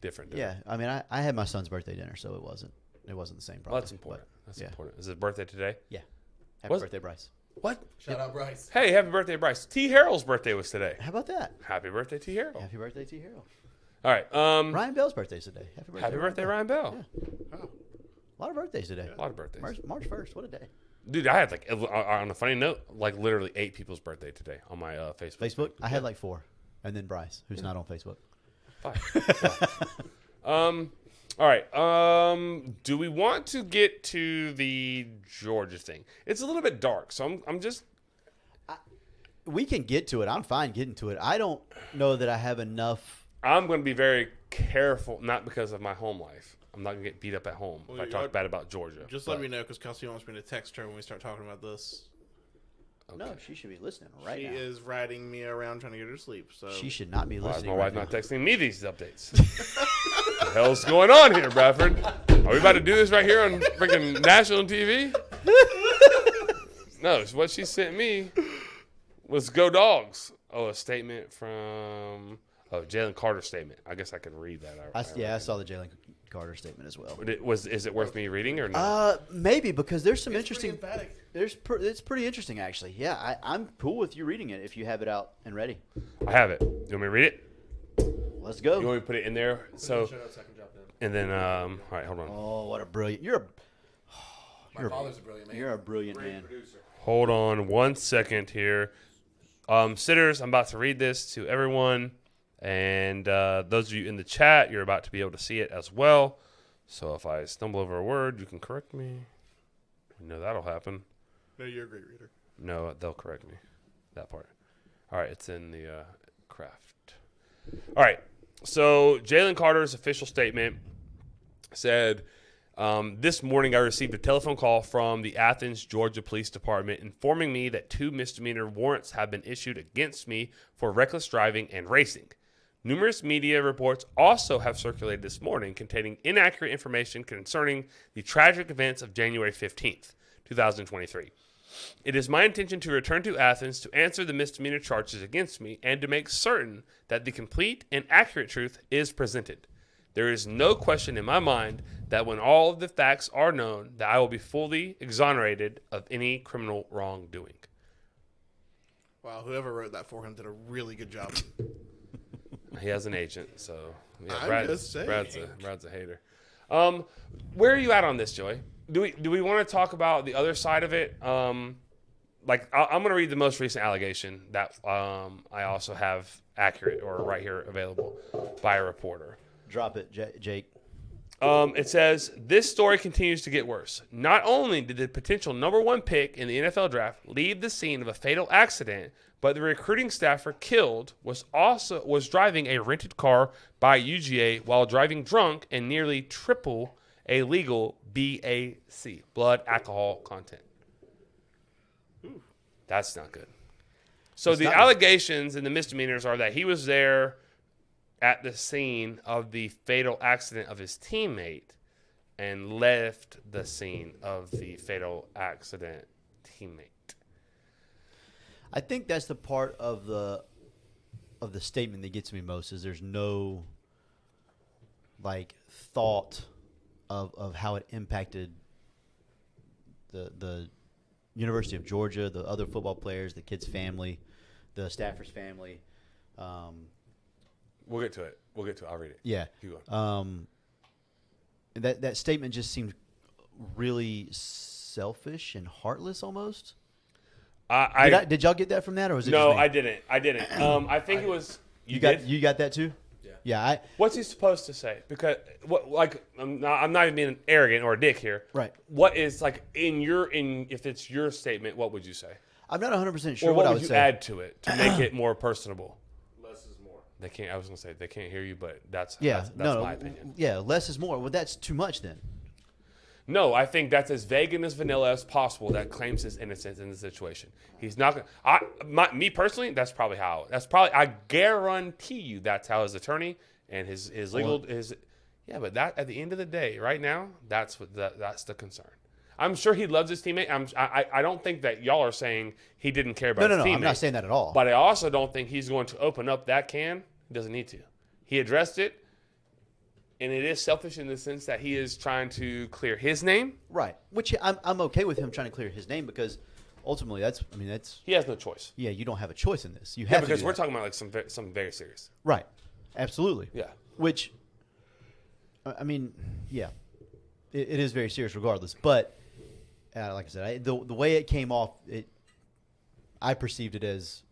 Different. Yeah. I mean, I had my son's birthday dinner, so it wasn't the same. Probably. Well, that's important. That's yeah. important. Is his birthday today? Yeah. Happy Was- birthday, Bryce. What? Shout out Bryce. Hey, happy birthday, Bryce. T. Harrell's birthday was today. How about that? Happy birthday, T. Harrell. Happy birthday to Harold. All right. Ryan Bell's birthday's today. Happy birthday, Ryan Bell. Yeah. A lot of birthdays today. A lot of birthdays. March 1st. What a day. Dude, I had like on a funny note, like literally 8 people's birthday today on my Facebook. Facebook? I had like 4. And then Bryce, who's not on Facebook. 5. All right. Do we want to get to the Georgia thing? It's a little bit dark, so I'm just. We can get to it. I'm fine getting to it. I don't know that I have enough. I'm going to be very careful, not because of my home life. I'm not going to get beat up at home if I talk bad about Georgia. Just let me know, because Kelsey wants me to text her when we start talking about this. Okay. No, she should be listening right She now. is riding me around trying to get her to sleep. So She should not be Why is listening. my right wife now. not texting me these updates? What the hell's going on here, Bradford? Are we about to do this right here on freaking national TV? No, what she sent me was "Go Dogs." Oh, a statement from Jalen Carter's statement. I guess I can read that. I saw the Jalen Carter's statement as well. Is it worth me reading or not? Maybe because there's some It's interesting. pretty emphatic. It's pretty interesting actually. Yeah, I'm cool with you reading it if you have it out and ready. I have it. You want me to read it? Let's go. You want me to put it in there? So, Show notes I can drop in. and then, all right, hold on. Oh, what a brilliant! My father's a brilliant man. You're a brilliant man. Hold on 1 second here. Sitters, I'm about to read this to everyone. And those of you in the chat, you're about to be able to see it as well. So if I stumble over a word, you can correct me. I know that'll happen. No, you're a great reader. No, they'll correct me. That part. All right, it's in the craft. All right, so Jalen Carter's official statement said, this morning I received a telephone call from the Athens, Georgia Police Department informing me that 2 misdemeanor warrants have been issued against me for reckless driving and racing. Numerous media reports also have circulated this morning containing inaccurate information concerning the tragic events of January 15th, 2023. It is my intention to return to Athens to answer the misdemeanor charges against me and to make certain that the complete and accurate truth is presented. There is no question in my mind that when all of the facts are known, that I will be fully exonerated of any criminal wrongdoing. Wow, whoever wrote that for him did a really good job. He has an agent, so yeah. I'm just saying. Brad's a hater. Where are you at on this, Joey? Do we want to talk about the other side of it? I'm going to read the most recent allegation that I also have accurate or right here available by a reporter. Drop it, Jake. It says, this story continues to get worse. Not only did the potential #1 pick in the NFL draft leave the scene of a fatal accident, but the recruiting staffer killed was driving a rented car by UGA while driving drunk and nearly triple a legal BAC, blood alcohol content. Ooh, that's not good. So the allegations and the misdemeanors are that he was there at the scene of the fatal accident of his teammate and left the scene of the fatal accident teammate. I think that's the part of the statement that gets me most is there's no thought of how it impacted the University of Georgia, the other football players, the kid's family, the staffer's family. We'll get to it. I'll read it. Yeah. Keep going. That statement just seemed really selfish and heartless almost. Did y'all get that from that, or was it? No, just me? I didn't. I think it was you got that too. Yeah. What's he supposed to say? Because I'm not even being arrogant or a dick here. Right. What is if it's your statement, what would you say? I'm not 100% sure Or what I would would you say. add to it to make it more personable? Less is more. They can't. I was gonna say they can't hear you, but that's Yeah. my opinion. Yeah. Less is more. Well, that's too much then. No, I think that's as vague and as vanilla as possible that claims his innocence in the situation. He's not going me personally, that's probably how. I guarantee you that's how his attorney and his legal yeah, but that at the end of the day, right now, that's the concern. I'm sure he loves his teammate. I don't think that y'all are saying he didn't care about his teammate. I'm not saying that at all. But I also don't think he's going to open up that can. He doesn't need to. He addressed it. And it is selfish in the sense that he is trying to clear his name. Right. Which I'm okay with him trying to clear his name because ultimately that's he has no choice. Yeah, you don't have a choice in this. You have because to we're talking about something very serious. Right. Absolutely. Yeah. Which yeah. It is very serious regardless, but like I said, the way it came off, I perceived it as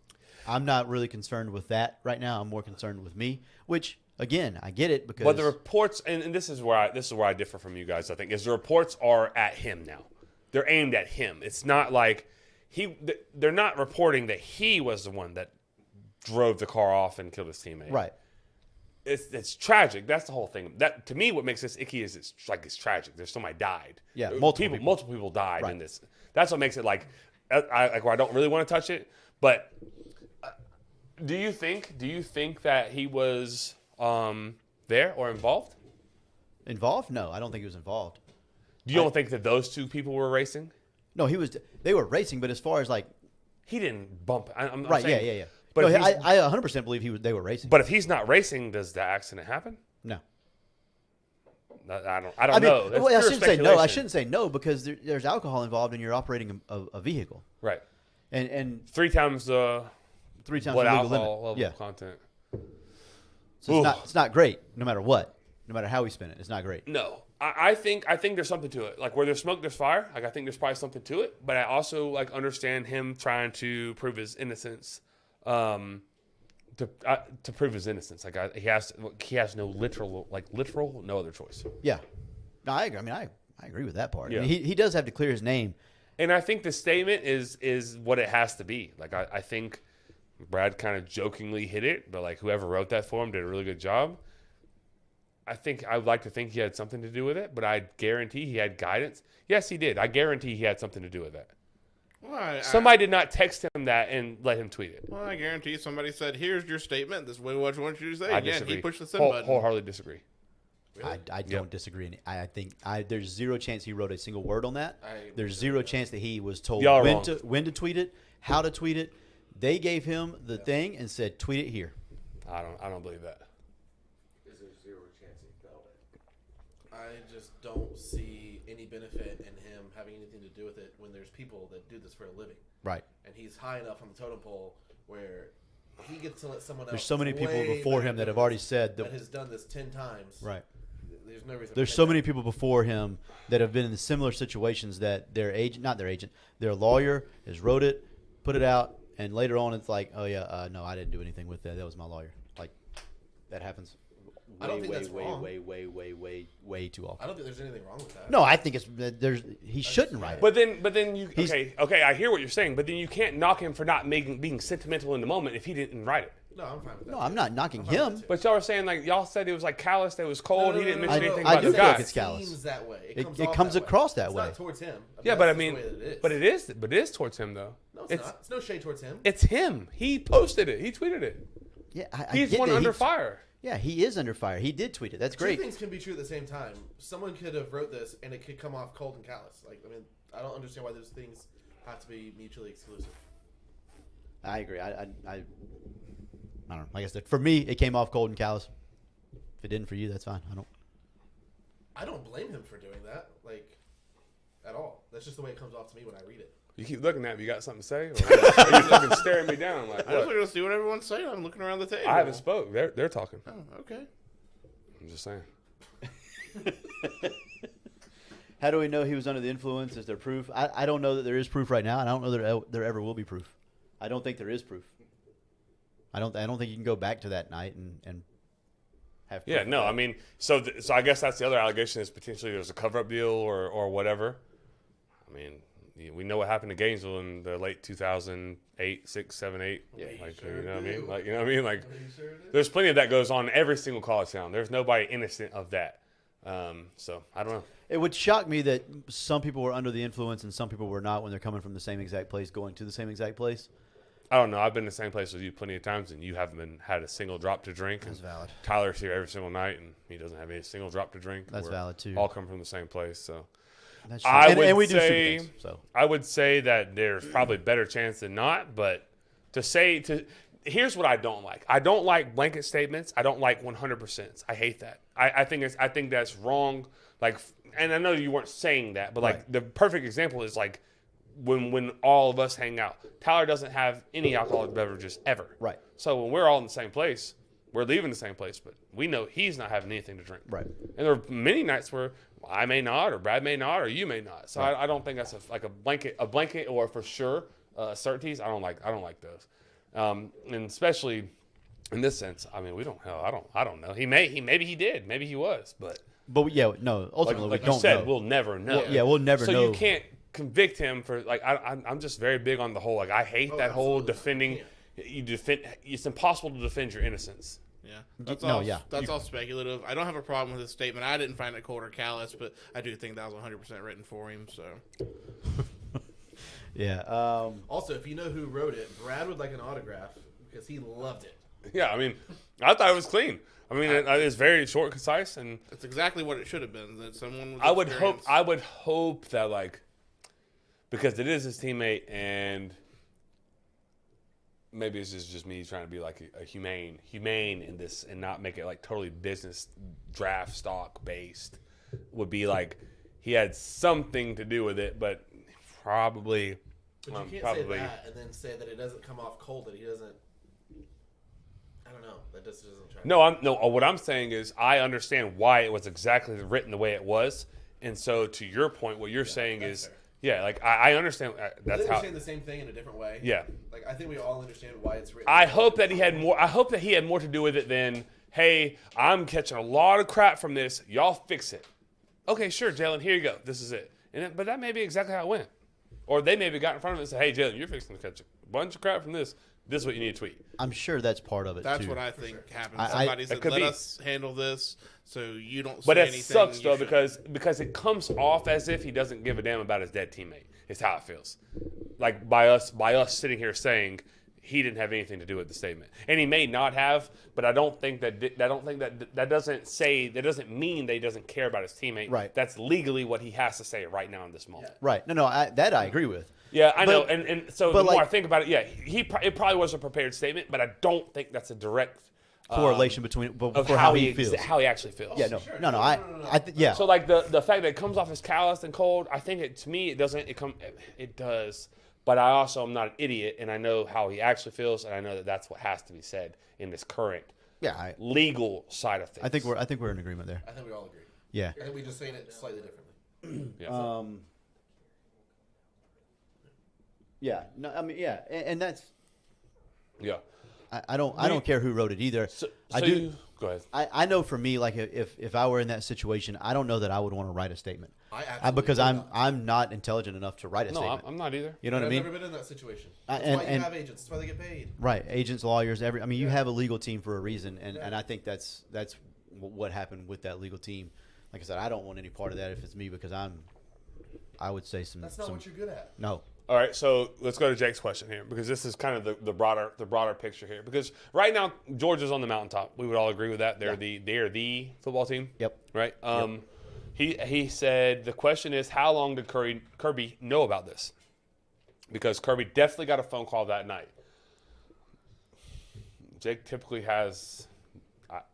I'm not really concerned with that right now. I'm more concerned with me, which again, I get it because. But the reports, and this is where I differ from you guys. I think is the reports are at him now. They're aimed at him. It's not like they're not reporting that he was the one that drove the car off and killed his teammate. Right. It's tragic. That's the whole thing. That to me, what makes this icky is it's tragic. There's somebody died. Yeah, multiple people died in this. That's what makes it where I don't really want to touch it. But do you think that he was there or involved? Involved? No, I don't think he was involved. You don't think that those two people were racing? No, they were racing, but as far as he didn't bump. I'm right. saying, Yeah. But no, I 100% believe they were racing. But if he's not racing, does the accident happen? No. I don't know. That's well, I pure shouldn't say no. I speculation. shouldn't say no because there's alcohol involved and you're operating a vehicle. Right. And 3 times 3 times what the legal alcohol limit. level Yeah. of content. So it's not great no matter what. No matter how we spin it, it's not great. No, I think there's something to it. Like where there's smoke, there's fire. Like I think there's probably something to it. But I also like understand him trying to prove his innocence. To prove his innocence, like he has no literal no other choice. Yeah. No, I agree. I mean, I agree with that part. Yeah. I mean, he does have to clear his name. And I think the statement is what it has to be. Like I think Brad kind of jokingly hit it, but like whoever wrote that for him did a really good job. I would like to think he had something to do with it, but I guarantee he had guidance. Yes, he did. I guarantee he had something to do with that. Well, Somebody did not text him that and let him tweet it. Well, I guarantee somebody said, "Here's your statement. This is what I want you to say." I Again, disagree. he pushed the send button. Wholeheartedly disagree. I don't disagree. I think there's zero chance he wrote a single word on that. I There's zero chance that he was told Y'all when to tweet it, how to tweet it. They gave him the thing and said, "Tweet it here." I don't believe that. Is there zero chance he felt it? I just don't see any benefit in him having anything to do with it when there's people that do this for a living. Right. And he's high enough on the totem pole where he gets to let someone else. There's so many people way before better him that than have already this, said that has done this 10 times. Right. There's no reason. There's for so him many to- people before him that have been in similar situations that their lawyer has wrote it, put it out, and later on it's like, oh yeah, no, I didn't do anything with that. That was my lawyer. Like that happens. I don't think that's wrong. Way too often. I don't think there's anything wrong with that. No, I think he shouldn't write it. But then you okay. I hear what you're saying, but then you can't knock him for not being sentimental in the moment if he didn't write it. No, I'm fine with that. No, I'm not knocking fine with him. that too. But y'all were saying like y'all said it was like callous, that it was cold. He didn't mention anything I about do the feel like guy. it's callous. Seems that way. It It comes that way. across that It's way. not towards him. Yeah, that's but I just the mean, way that it is. but it is towards him though. No, it's not. It's no shade towards him. It's him. He posted it. He tweeted it. Yeah, I He's get one that. under fire. Yeah, he is under fire. He did tweet it. That's Two great. things can be true at the same time. Someone could have wrote this, and it could come off cold and callous. Like, I mean, I don't understand why those things have to be mutually exclusive. I agree. I don't know. Like I said, for me, it came off cold and callous. If it didn't for you, that's fine. I don't blame him for doing that, like, at all. That's just the way it comes off to me when I read it. You keep looking at me. You got something to say? Or are you fucking staring me down? Like I just what? want to see what everyone's saying. I'm looking around the table. I haven't spoke. They're talking. Oh, okay. I'm just saying. How do we know he was under the influence? Is there proof? I don't know that there is proof right now, and I don't know that there ever will be proof. I don't think there is proof. I don't think you can go back to that night and have proof. Yeah, no, I mean, so I guess that's the other allegation is potentially there's a cover-up deal or whatever. I mean, we know what happened to Gainesville in the late 2008, 6, 7, 8. Yeah, like, sure you know what I do. mean? Like, you know what I mean? Like, Are you sure it is? there's plenty of that goes on in every single college town. There's nobody innocent of that. So I don't know. It would shock me that some people were under the influence and some people were not when they're coming from the same exact place, going to the same exact place. I don't know. I've been in the same place with you plenty of times, and you haven't had a single drop to drink. That's and valid. Tyler's here every single night, and he doesn't have any single drop to drink. That's We're valid, too. All come from the same place, so. That's true. I and would we do say- stupid things, so. I would say that there's probably better chance than not, but here's what I don't like. I don't like blanket statements. I don't like 100%. I hate that. I think that's wrong. Like, and I know you weren't saying that, but like Right. the perfect example is like when all of us hang out. Tyler doesn't have any alcoholic beverages ever. Right. So when we're all in the same place, we're leaving the same place, but we know he's not having anything to drink. Right. And there are many nights where I may not, or Brad may not, or you may not. So I don't think that's a blanket, or for sure certainties. I don't like those, and especially in this sense. I mean, I don't know. Maybe he did, maybe he was, but yeah, no. Ultimately, like we you don't said, know. we'll never know. We'll never so know. you can't convict him for like. I'm just very big on the whole like I hate that whole absolutely. defending. You defend. It's impossible to defend your innocence. Yeah, that's No, all. yeah. That's all speculative. I don't have a problem with his statement. I didn't find it cold or callous, but I do think that was 100% written for him. So Yeah. Also, if you know who wrote it, Brad would like an autograph because he loved it. Yeah, I mean, I thought it was clean. I mean, it's very short, and concise, and that's exactly what it should have been. That someone was. I would experienced. hope that like, because it is his teammate, and maybe it's just me trying to be like a humane in this, and not make it like totally business draft stock based. would be like he had something to do with it, but probably. But you can't say that and then say that it doesn't come off cold, that he doesn't. I don't know. That just doesn't track. No. What I'm saying is I understand why it was exactly written the way it was, and so to your point, what you're saying is. Fair. Yeah, like I understand. That's how. Saying the same thing in a different way. Yeah. Like I think we all understand why it's written. I hope that he had more. I hope that he had more to do with it than, hey, I'm catching a lot of crap from this. Y'all fix it. Okay, sure, Jalen. Here you go. This is it. But that may be exactly how it went. Or they maybe got in front of it and said, hey, Jalen, you're fixing to catch a bunch of crap from this. This is what you need to tweet. I'm sure that's part of it. That's too. what I think happened. Somebody said, "Let us handle this, so you don't." But say it anything sucks though because it comes off as if he doesn't give a damn about his dead teammate. Is how it feels. Like by us sitting here saying he didn't have anything to do with the statement, and he may not have. But I don't think that doesn't mean that he doesn't care about his teammate. Right. That's legally what he has to say right now in this moment. Yeah. Right. No, I agree with. Yeah, I know, and so the more I think about it, yeah, it probably was a prepared statement, but I don't think that's a direct correlation between how he feels, how he actually feels. Yeah, no. Yeah. So like the fact that it comes off as callous and cold, I think to me it doesn't. It does, but I also am not an idiot, and I know how he actually feels, and I know that that's what has to be said in this current legal side of things. I think we're in agreement there. I think we all agree. Yeah. I think we just saying it slightly differently. Yeah. Yeah. No, I mean, yeah, and that's. Yeah. I don't care who wrote it either. I do. Go ahead. I know for me, like if I were in that situation, I don't know that I would want to write a statement. Because I'm not intelligent enough to write a statement. I'm not either. You know what I mean? I've never been in that situation. That's why you have agents. That's why they get paid. Right, agents, lawyers, you have a legal team for a reason, and I think that's what happened with that legal team. Like I said, I don't want any part of that if it's me because I would say some. That's not what you're good at. No. All right, so let's go to Jake's question here because this is kind of the broader picture here. Because right now Georgia's on the mountaintop. We would all agree with that. They're the football team. Yep. Right. He said the question is how long did Kirby know about this? Because Kirby definitely got a phone call that night. Jake typically has.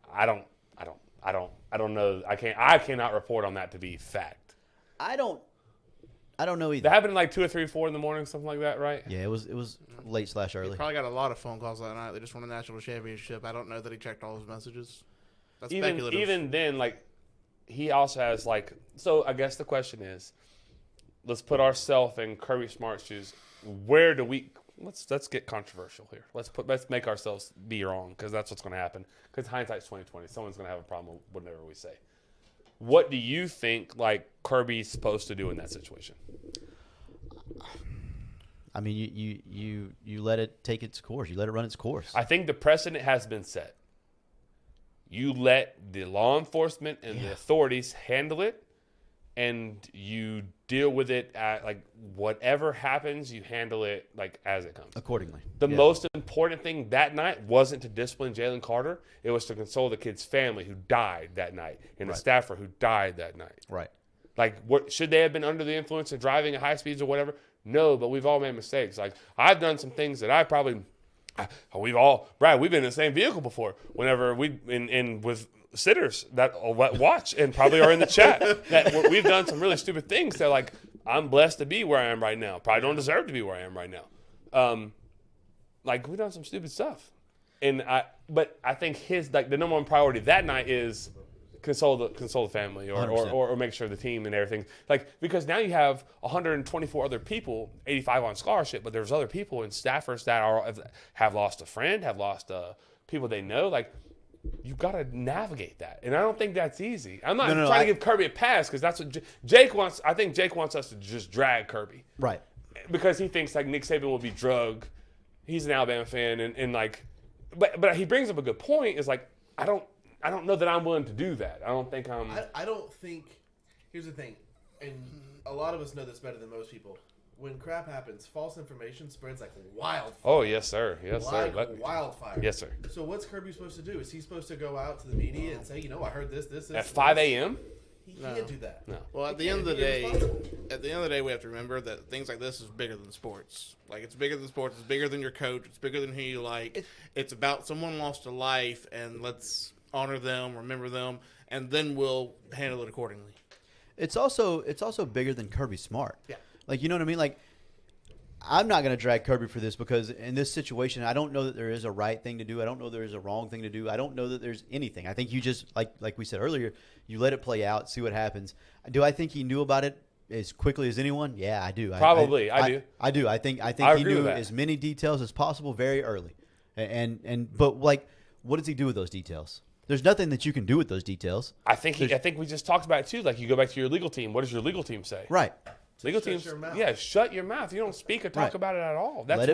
I don't know. I cannot report on that to be fact. I don't know either. That happened like 2 or 3, 4 in the morning, something like that, right? Yeah, it was late/early. He probably got a lot of phone calls that night. They just won a national championship. I don't know that he checked all his messages. That's speculative. Even then, like he also has like. So I guess the question is, let's put ourselves in Kirby Smart's shoes. Where do we? Let's get controversial here. Let's make ourselves be wrong because that's what's going to happen. Because hindsight's 20/20. Someone's going to have a problem with whatever we say. What do you think like Kirby's supposed to do in that situation? I mean, you let it take its course. You let it run its course. I think the precedent has been set. You let the law enforcement and the authorities handle it, and you deal with it at like whatever happens, you handle it like as it comes. Accordingly. The most important thing that night wasn't to discipline Jalen Carter. It was to console the kid's family who died that night and the staffer who died that night. Right. Like, what should they have been under the influence of driving at high speeds or whatever? No, but we've all made mistakes. Like, I've done some things that we've been in the same vehicle before. Whenever with sitters that watch and probably are in the chat, that we've done some really stupid things that, like, I'm blessed to be where I am right now. Probably don't deserve to be where I am right now. Like, we've done some stupid stuff. But I think the number one priority that night is console the family or make sure the team and everything. Like, because now you have 124 other people, 85 on scholarship, but there's other people and staffers that have lost a friend, have lost people they know. Like, you've got to navigate that. And I don't think that's easy. I'm not trying to give Kirby a pass because that's what Jake wants. I think Jake wants us to just drag Kirby. Right. Because he thinks, like, Nick Saban will be drugged. He's an Alabama fan. And like, but he brings up a good point is, like, I don't know that I'm willing to do that. I don't think I'm. I don't think. Here's the thing, and a lot of us know this better than most people. When crap happens, false information spreads like wildfire. Oh, yes, sir. Yes, sir. Like wildfire. Yes, sir. So what's Kirby supposed to do? Is he supposed to go out to the media and say, I heard this. At 5 a.m.? He can't do that. No. Well, at the end of the day, we have to remember that things like this is bigger than sports. Like, it's bigger than sports. It's bigger than your coach. It's bigger than who you like. It's about someone lost a life, and let's honor them, remember them, and then we'll handle it accordingly. It's also bigger than Kirby Smart. Yeah. Like, you know what I mean? Like, I'm not going to drag Kirby for this because in this situation, I don't know that there is a right thing to do. I don't know there is a wrong thing to do. I don't know that there's anything. I think you just, like we said earlier, you let it play out, see what happens. Do I think he knew about it as quickly as anyone? Yeah, I do. Probably, I do. I do. I think he knew as many details as possible very early. But like, what does he do with those details? There's nothing that you can do with those details. I think we just talked about it too. Like, you go back to your legal team. What does your legal team say? Right. Legal teams, shut your mouth. You don't speak or talk about it at all. That's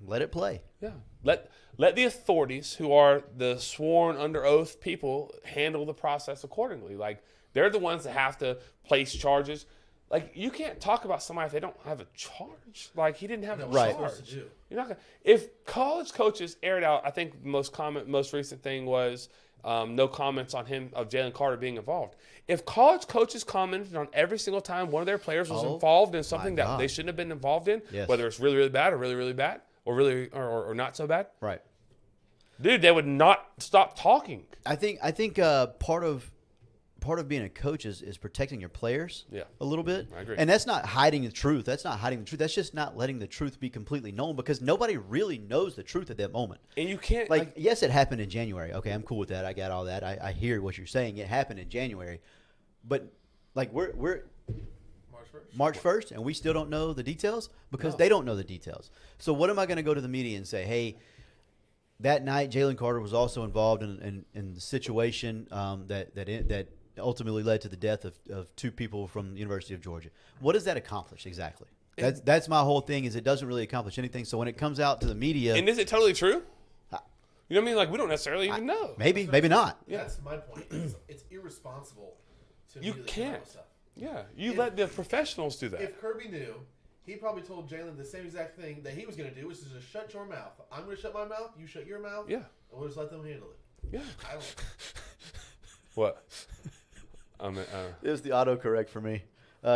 let it play. Yeah, let the authorities, who are the sworn under oath people, handle the process accordingly. Like, they're the ones that have to place charges. Like, you can't talk about somebody if they don't have a charge. Like, he didn't have a charge. You're not gonna. If college coaches aired out, I think the most recent thing was no comments on Jalen Carter being involved. If college coaches commented on every single time one of their players was involved in something that they shouldn't have been involved in, whether it's really, really bad or really, really bad or really or not so bad, right? Dude, they would not stop talking. I think part of being a coach is protecting your players a little bit. I agree. And that's not hiding the truth. That's That's just not letting the truth be completely known because nobody really knows the truth at that moment. And you can't yes, it happened in January. Okay, I'm cool with that. I got all that. I hear what you're saying. It happened in January. But like we're March 1st and we still don't know the details because they don't know the details. So what am I going to go to the media and say, "Hey, that night Jalen Carter was also involved in the situation that ultimately led to the death of two people from the University of Georgia." What does that accomplish exactly? That's my whole thing. Is it doesn't really accomplish anything. So when it comes out to the media, and is it totally true? You know what I mean? Like, we don't necessarily even know. Maybe not. Yeah. That's my point. It's irresponsible to you can't. Stuff. Yeah, let the professionals do that. If Kirby knew, he probably told Jalen the same exact thing that he was going to do, which is just shut your mouth. I'm going to shut my mouth. You shut your mouth. Yeah. And we'll just let them handle it. Yeah. I don't. What? It was the autocorrect for me.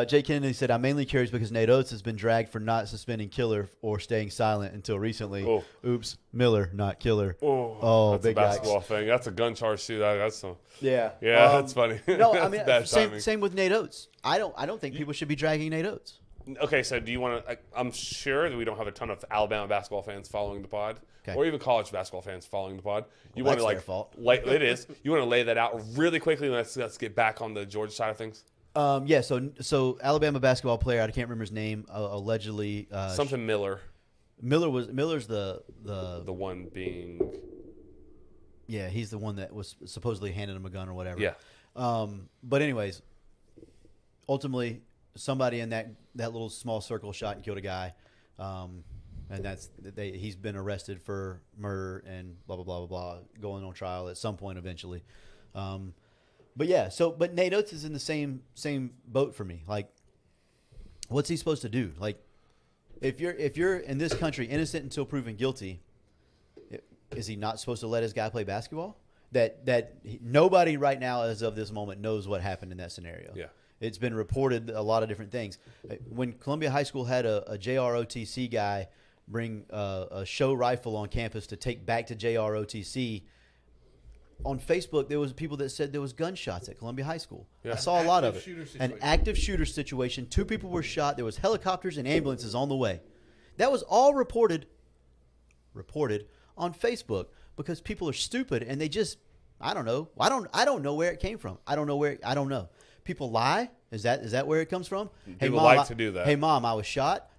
Jay Kennedy said, "I'm mainly curious because Nate Oates has been dragged for not suspending Killer or staying silent until recently. Oh. Oops, Miller, not Killer. That's big a basketball yikes. thing. That's a gun charge too. That's some. Yeah, that's funny. No, I mean Bad timing. same with Nate Oates. I don't think people should be dragging Nate Oates. Okay, so do you want to? I'm sure that we don't have a ton of Alabama basketball fans following the pod, or even college basketball fans following the pod. You want to their fault. It is. You want to lay that out really quickly. Let's get back on the Georgia side of things. Yeah. So Alabama basketball player, I can't remember his name. Allegedly, something Miller. Miller's the one being. Yeah, he's the one that was supposedly handing him a gun or whatever. Yeah. But anyways, ultimately, somebody in that little small circle shot and killed a guy, and he's been arrested for murder and blah blah blah blah blah, going on trial at some point eventually. But yeah, but Nate Oates is in the same boat for me. Like, what's he supposed to do? Like, if you're in this country innocent until proven guilty, is he not supposed to let his guy play basketball? Nobody right now, as of this moment, knows what happened in that scenario. Yeah. It's been reported a lot of different things. When Columbia High School had a JROTC guy bring a show rifle on campus to take back to JROTC, on Facebook there was people that said there was gunshots at Columbia High School. Yeah. I saw a lot of it. An active shooter situation. 2 people were shot. There was helicopters and ambulances on the way. That was all reported on Facebook because people are stupid and they just I don't know. I don't know where it came from. I don't know. People lie? Is that where it comes from? People like to do that. Hey mom, I was shot.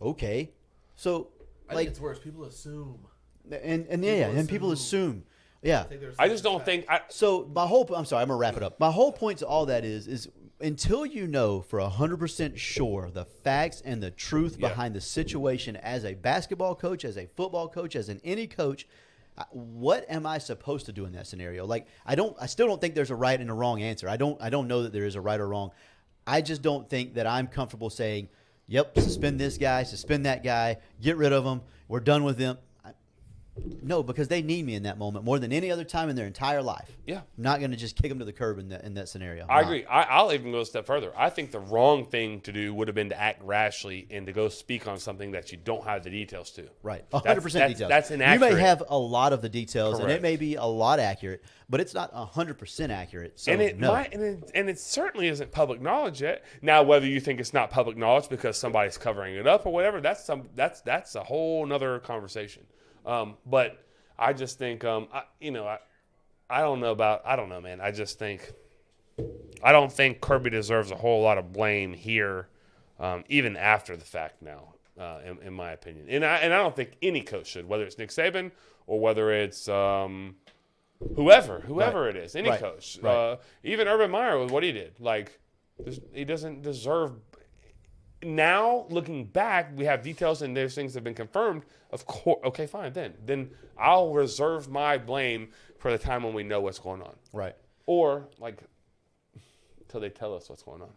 Okay. So I think it's worse. People assume. And people assume. Yeah. I just don't think. So I'm sorry. I'm gonna wrap it up. My whole point to all that is until you know for 100% sure the facts and the truth behind the situation as a basketball coach, as a football coach, as any coach, what am I supposed to do in that scenario? Like I still don't think there's a right and a wrong answer. I don't know that there is a right or wrong. I just don't think that I'm comfortable saying, "Yep, suspend this guy, suspend that guy, get rid of him. We're done with them." No, because they need me in that moment more than any other time in their entire life. Yeah. I'm not going to just kick them to the curb in that scenario. I agree. I'll even go a step further. I think the wrong thing to do would have been to act rashly and to go speak on something that you don't have the details to. Right. 100% details. That's inaccurate. You may have a lot of the details, Correct. and it may be a lot accurate, but it's not 100% accurate. So and it certainly isn't public knowledge yet. Now, whether you think it's not public knowledge because somebody's covering it up or whatever, that's a whole nother conversation. But I just think, I don't know, man. I just think, I don't think Kirby deserves a whole lot of blame here, even after the fact now, in my opinion. And I don't think any coach should, whether it's Nick Saban or whether it's whoever Right. it is, any Right. coach. Right. Even Urban Meyer with what he did. Like, he doesn't deserve. Now, looking back, we have details and there's things that have been confirmed. Of course, okay, fine. Then I'll reserve my blame for the time when we know what's going on, Right. or like until they tell us what's going on.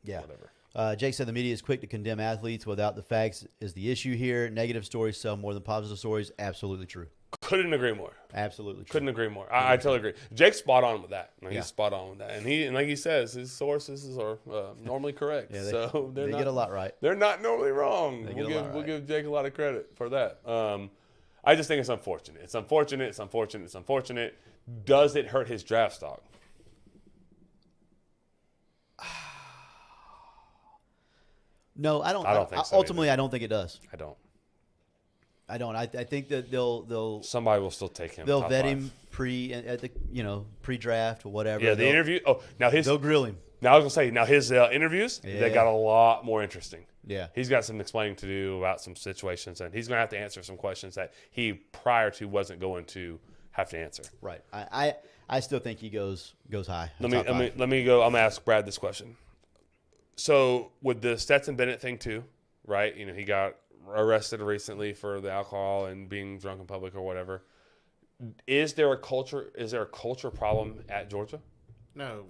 Yeah. Whatever. Jake said the media is quick to condemn athletes without the facts is the issue here. Negative stories sell more than positive stories. Absolutely true. Couldn't agree more. Absolutely true. Couldn't agree more. I totally agree. Jake's spot on with that. Like, Yeah. He's spot on with that, and like he says, his sources are normally correct. Yeah, so they get a lot right. They're not normally wrong. They We'll get a lot we'll right. give Jake a lot of credit for that. I just think it's unfortunate. It's unfortunate. Does it hurt his draft stock? No, I don't. I don't think so Ultimately, I don't think it does. I don't. I think that they'll Somebody will still take him. they'll top vet five. him pre-draft or whatever. Yeah, the interview. Oh, now They'll grill him. Now I was gonna say his interviews. Yeah. They got a lot more interesting. Yeah. He's got some explaining to do about some situations, and he's gonna have to answer some questions that he prior to wasn't going to have to answer. Right. I still think he goes high. Let me go. I'm gonna ask Brad this question. So with the Stetson Bennett thing too, right? He got arrested recently for the alcohol and being drunk in public or whatever. Is there a culture problem at Georgia? No.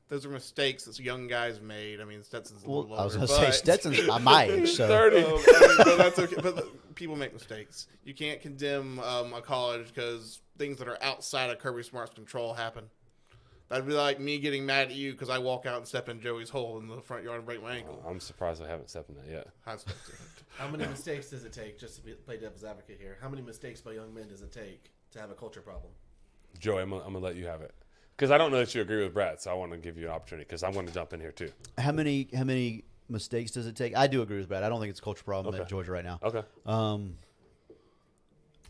Those are mistakes that young guys made. I mean, Stetson's a little older. I was going to say Stetson's my age. So 30. But that's okay. But people make mistakes. You can't condemn a college because things that are outside of Kirby Smart's control happen. That'd be like me getting mad at you because I walk out and step in Joey's hole in the front yard and break my ankle. I'm surprised I haven't stepped in that yet. I stepped in it. How many mistakes does it take, just to play devil's advocate here, how many mistakes by young men does it take to have a culture problem? Joey, I'm gonna let you have it because I don't know that you agree with Brad, so I want to give you an opportunity because I'm going to jump in here too. how many mistakes does it take? I do agree with Brad. I don't think it's a culture problem Okay. at Georgia right now. Okay.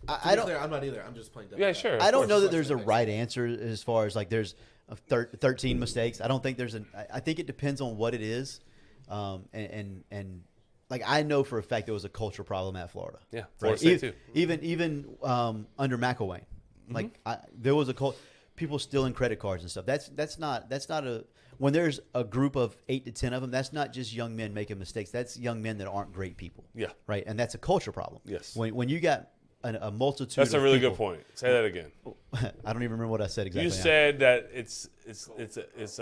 I don't. Clear, I'm not either. I'm just playing devil's Yeah, advocate. sure. I don't know that course. there's a right answer as far as like there's 13 mistakes. I don't think there's I think it depends on what it is, and like I know for a fact there was a culture problem at Florida. Yeah, right. Florida State too. Even under McElwain, like there was people stealing credit cards and stuff. That's not a when there's a group of 8 to 10 of them. That's not just young men making mistakes. That's young men that aren't great people. Yeah. Right, and that's a culture problem. Yes. When you got a multitude. That's a of really people, good point. Say that again. I don't even remember what I said exactly. You said that it's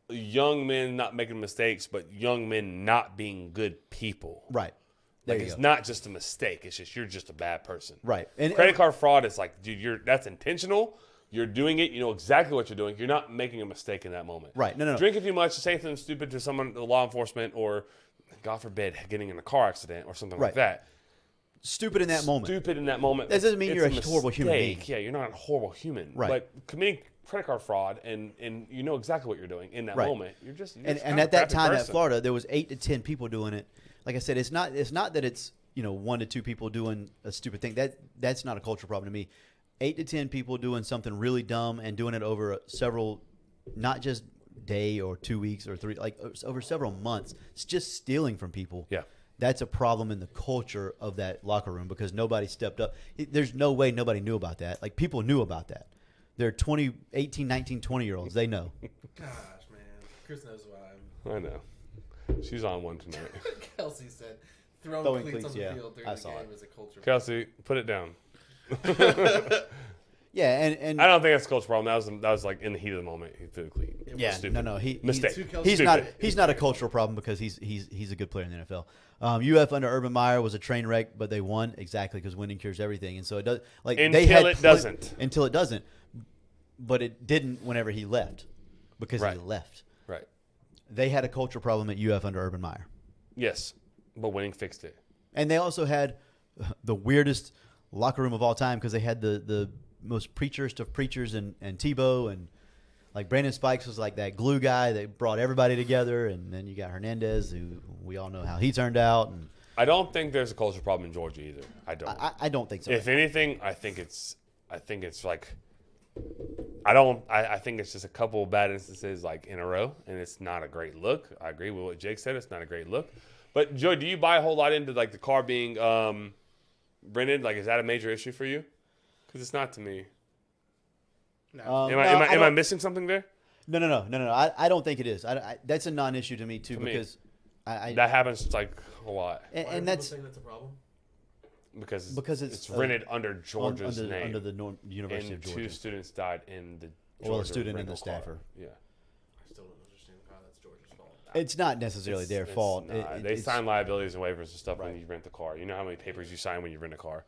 young men not making mistakes, but young men not being good people. Right. There Like you it's go. not just a mistake. It's just you're just a bad person. Right. And Credit card fraud is like, dude, that's intentional. You're doing it. You know exactly what you're doing. You're not making a mistake in that moment. Right. No. Drinking too much, saying something stupid to someone, law enforcement, or God forbid, getting in a car accident or something like Right. that. Stupid in that moment. Stupid in that moment. That doesn't mean It's you're a horrible human being. mistake. Yeah, you're not a horrible human. Right. But committing credit card fraud and you know exactly what you're doing in that Right. moment. You're just And not a at that crappy time at person. Florida, there was 8 to 10 people doing it. Like I said, it's not that it's 1 to 2 people doing a stupid thing. That's not a culture problem to me. 8 to 10 people doing something really dumb and doing it over several, not just day or 2 weeks or 3, like over several months. It's just stealing from people. Yeah. That's a problem in the culture of that locker room because nobody stepped up. There's no way nobody knew about that. Like people knew about that. They're 18, 19, 20-year-olds. They know. Gosh, man. Chris knows why. I know. She's on one tonight. Kelsey said throwing Throwing cleats on cleats, the yeah. field during I the saw game it. is a culture. Kelsey, put it down. Yeah, and I don't think that's a cultural problem. That was like in the heat of the moment. He threw clean. yeah, Stupid. no, Mistake. he's not a cultural problem because he's a good player in the NFL. UF under Urban Meyer was a train wreck, but they won exactly because winning cures everything, and so it does. Like Until it doesn't. Until it doesn't, but it didn't whenever he left because he left. Right. They had a cultural problem at UF under Urban Meyer. Yes, but winning fixed it. And they also had the weirdest locker room of all time because they had the most preacherist of preachers and Tebow and like Brandon Spikes was like that glue guy that brought everybody together, and then you got Hernandez, who we all know how he turned out. And I don't think there's a cultural problem in Georgia either. I don't. I don't think so. If anything, I think it's like I think it's just a couple of bad instances like in a row, and it's not a great look. I agree with what Jake said. It's not a great look. But Joey, do you buy a whole lot into like the car being rented? Like, is that a major issue for you? Because it's not to me. No. Am I missing something there? No. I don't think it is. That's a non-issue to me too because that happens like a lot. And that's saying that's a problem. Because it's rented under Georgia's name under the University and of Georgia. 2 students died in the Well, a Georgia student and the rental car. staffer. Yeah. I still don't understand how that's Georgia's fault. It's not necessarily their fault. They sign liabilities and waivers and stuff Right. when you rent the car. You know how many papers you sign when you rent a car.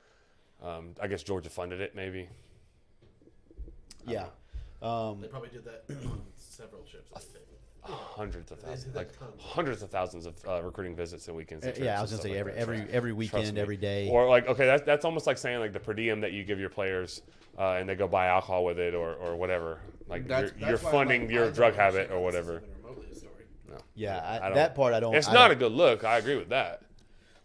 I guess Georgia funded it, maybe. Yeah. They probably did that on several trips. I think. Hundreds of thousands, They like did tons. hundreds of thousands of recruiting visits and weekends. And Yeah, I trips was and gonna say stuff like that. every Trust weekend, me. every day. Or like, okay, that's almost like saying like the per diem that you give your players, and they go buy alcohol with it or whatever. Like you're why, funding like, your I don't drug understand habit or how this whatever. is even remotely a story. No. Yeah, I don't- that part I don't. It's I not don't- a good look. I agree with that.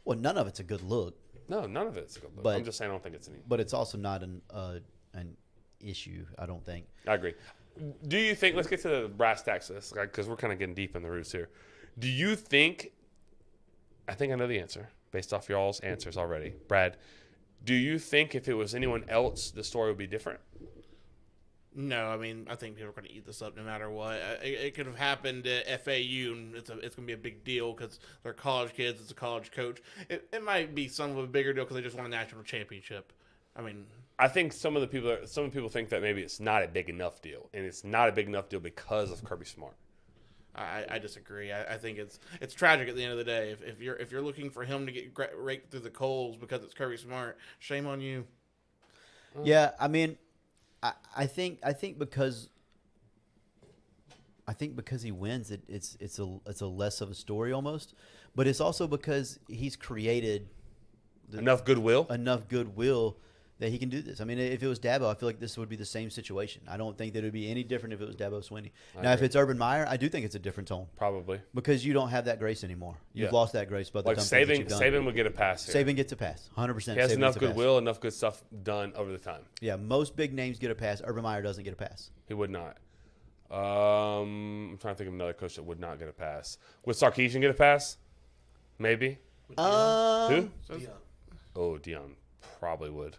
Well, none of it's a good look, No, none of it's a good look. But- I'm just saying I don't think it's any. but it's also not an issue. I don't think. I agree. Do you think? Let's get to the brass tacks of this, because we're kind of getting deep in the roots here. Do you think? I think I know the answer based off y'all's answers already, Brad. Do you think if it was anyone else, the story would be different? No, I mean, I think people are going to eat this up no matter what. It could have happened at FAU, and it's going to be a big deal because they're college kids. It's a college coach. It might be some of a bigger deal because they just won a national championship. I mean, I think some people think that maybe it's not a big enough deal, and it's not a big enough deal because of Kirby Smart. I disagree. I think it's tragic at the end of the day. If you're looking for him to get raked through the coals because it's Kirby Smart, shame on you. Yeah, I mean, I think because he wins, it's a less of a story almost, but it's also because he's created Enough goodwill. that he can do this. I mean, if it was Dabo, I feel like this would be the same situation. I don't think that it would be any different if it was Dabo Swinney. Now, if it's Urban Meyer, I do think it's a different tone Probably. because you don't have that grace anymore. You've Yeah. lost that grace, but Like Saban would get a pass here. Saban gets a pass, 100%. He has Saban enough gets a pass. goodwill, enough good stuff done over the time. Yeah, most big names get a pass. Urban Meyer doesn't get a pass. He would not. I'm trying to think of another coach that would not get a pass. Would Sarkisian get a pass? Maybe. Who? Dion. Oh, Dion probably would.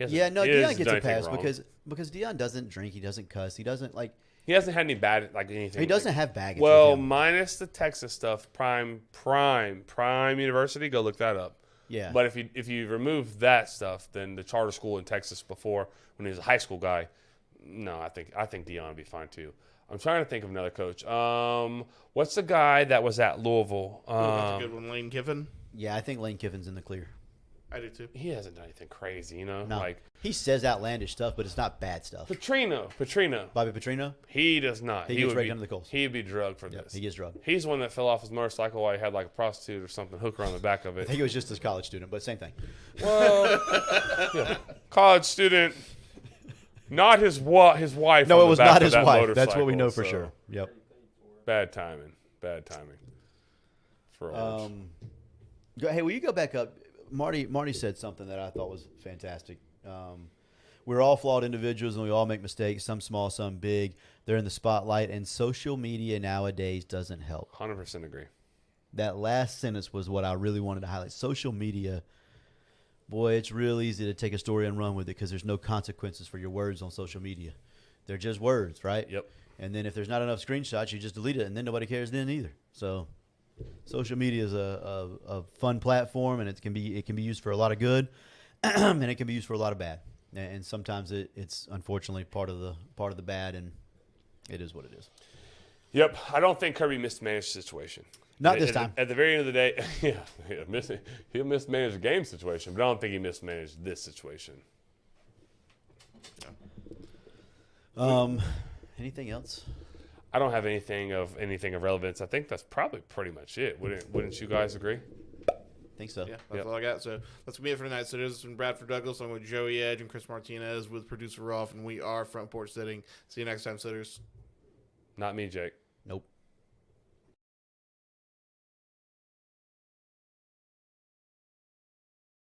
Yeah, no, he Dion hasn't gets done a anything pass wrong. because Dion doesn't drink, he doesn't cuss, he doesn't like He hasn't had any bad anything. he doesn't have baggage. Well, with him. minus the Texas stuff, prime university. Go look that up. Yeah, But if you remove that stuff, then the charter school in Texas before when he was a high school guy, no, I think Dion would be fine too. I'm trying to think of another coach. What's the guy that was at Louisville? That's a good one, Lane Kiffin. yeah, I think Lane Kiffin's in the clear. I do too. He hasn't done anything crazy, you know. No, Like he says outlandish stuff, but it's not bad stuff. Petrino. Bobby Petrino, He does not. He gets would raked be under the coals. He'd be drugged for yep, this. he gets drugged. He's the one that fell off his motorcycle while he had like a prostitute or something hook around the back of I it. think it was just his college student, but same thing. Well, yeah. College student, not his wife. No, on it the was back not of his that wife. That's what we know motorcycle, for so sure. Yep. Bad timing. For Orange. Hey, will you go back up? Marty said something that I thought was fantastic. We're all flawed individuals and we all make mistakes, some small, some big. They're in the spotlight, and social media nowadays doesn't help. 100% agree. That last sentence was what I really wanted to highlight. Social media, boy, it's real easy to take a story and run with it because there's no consequences for your words on social media. They're just words, right? Yep. And then if there's not enough screenshots, you just delete it, and then nobody cares then either. So social media is a fun platform, and it can be used for a lot of good, and it can be used for a lot of bad. and sometimes it's unfortunately part of the bad, and it is what it is. Yep, I don't think Kirby mismanaged the situation. Not this time. At the very end of the day, he'll mismanage the game situation, but I don't think he mismanaged this situation. Anything else? I don't have anything of relevance. I think that's probably pretty much it. Wouldn't you guys agree? Think so. Yeah, that's all I got. So that's going to be it for tonight. So this is from Bradford Douglas. I'm with Joey Edge and Chris Martinez with producer Rolf, and we are Front Porch Sitting. See you next time, sitters. Not me, Jake.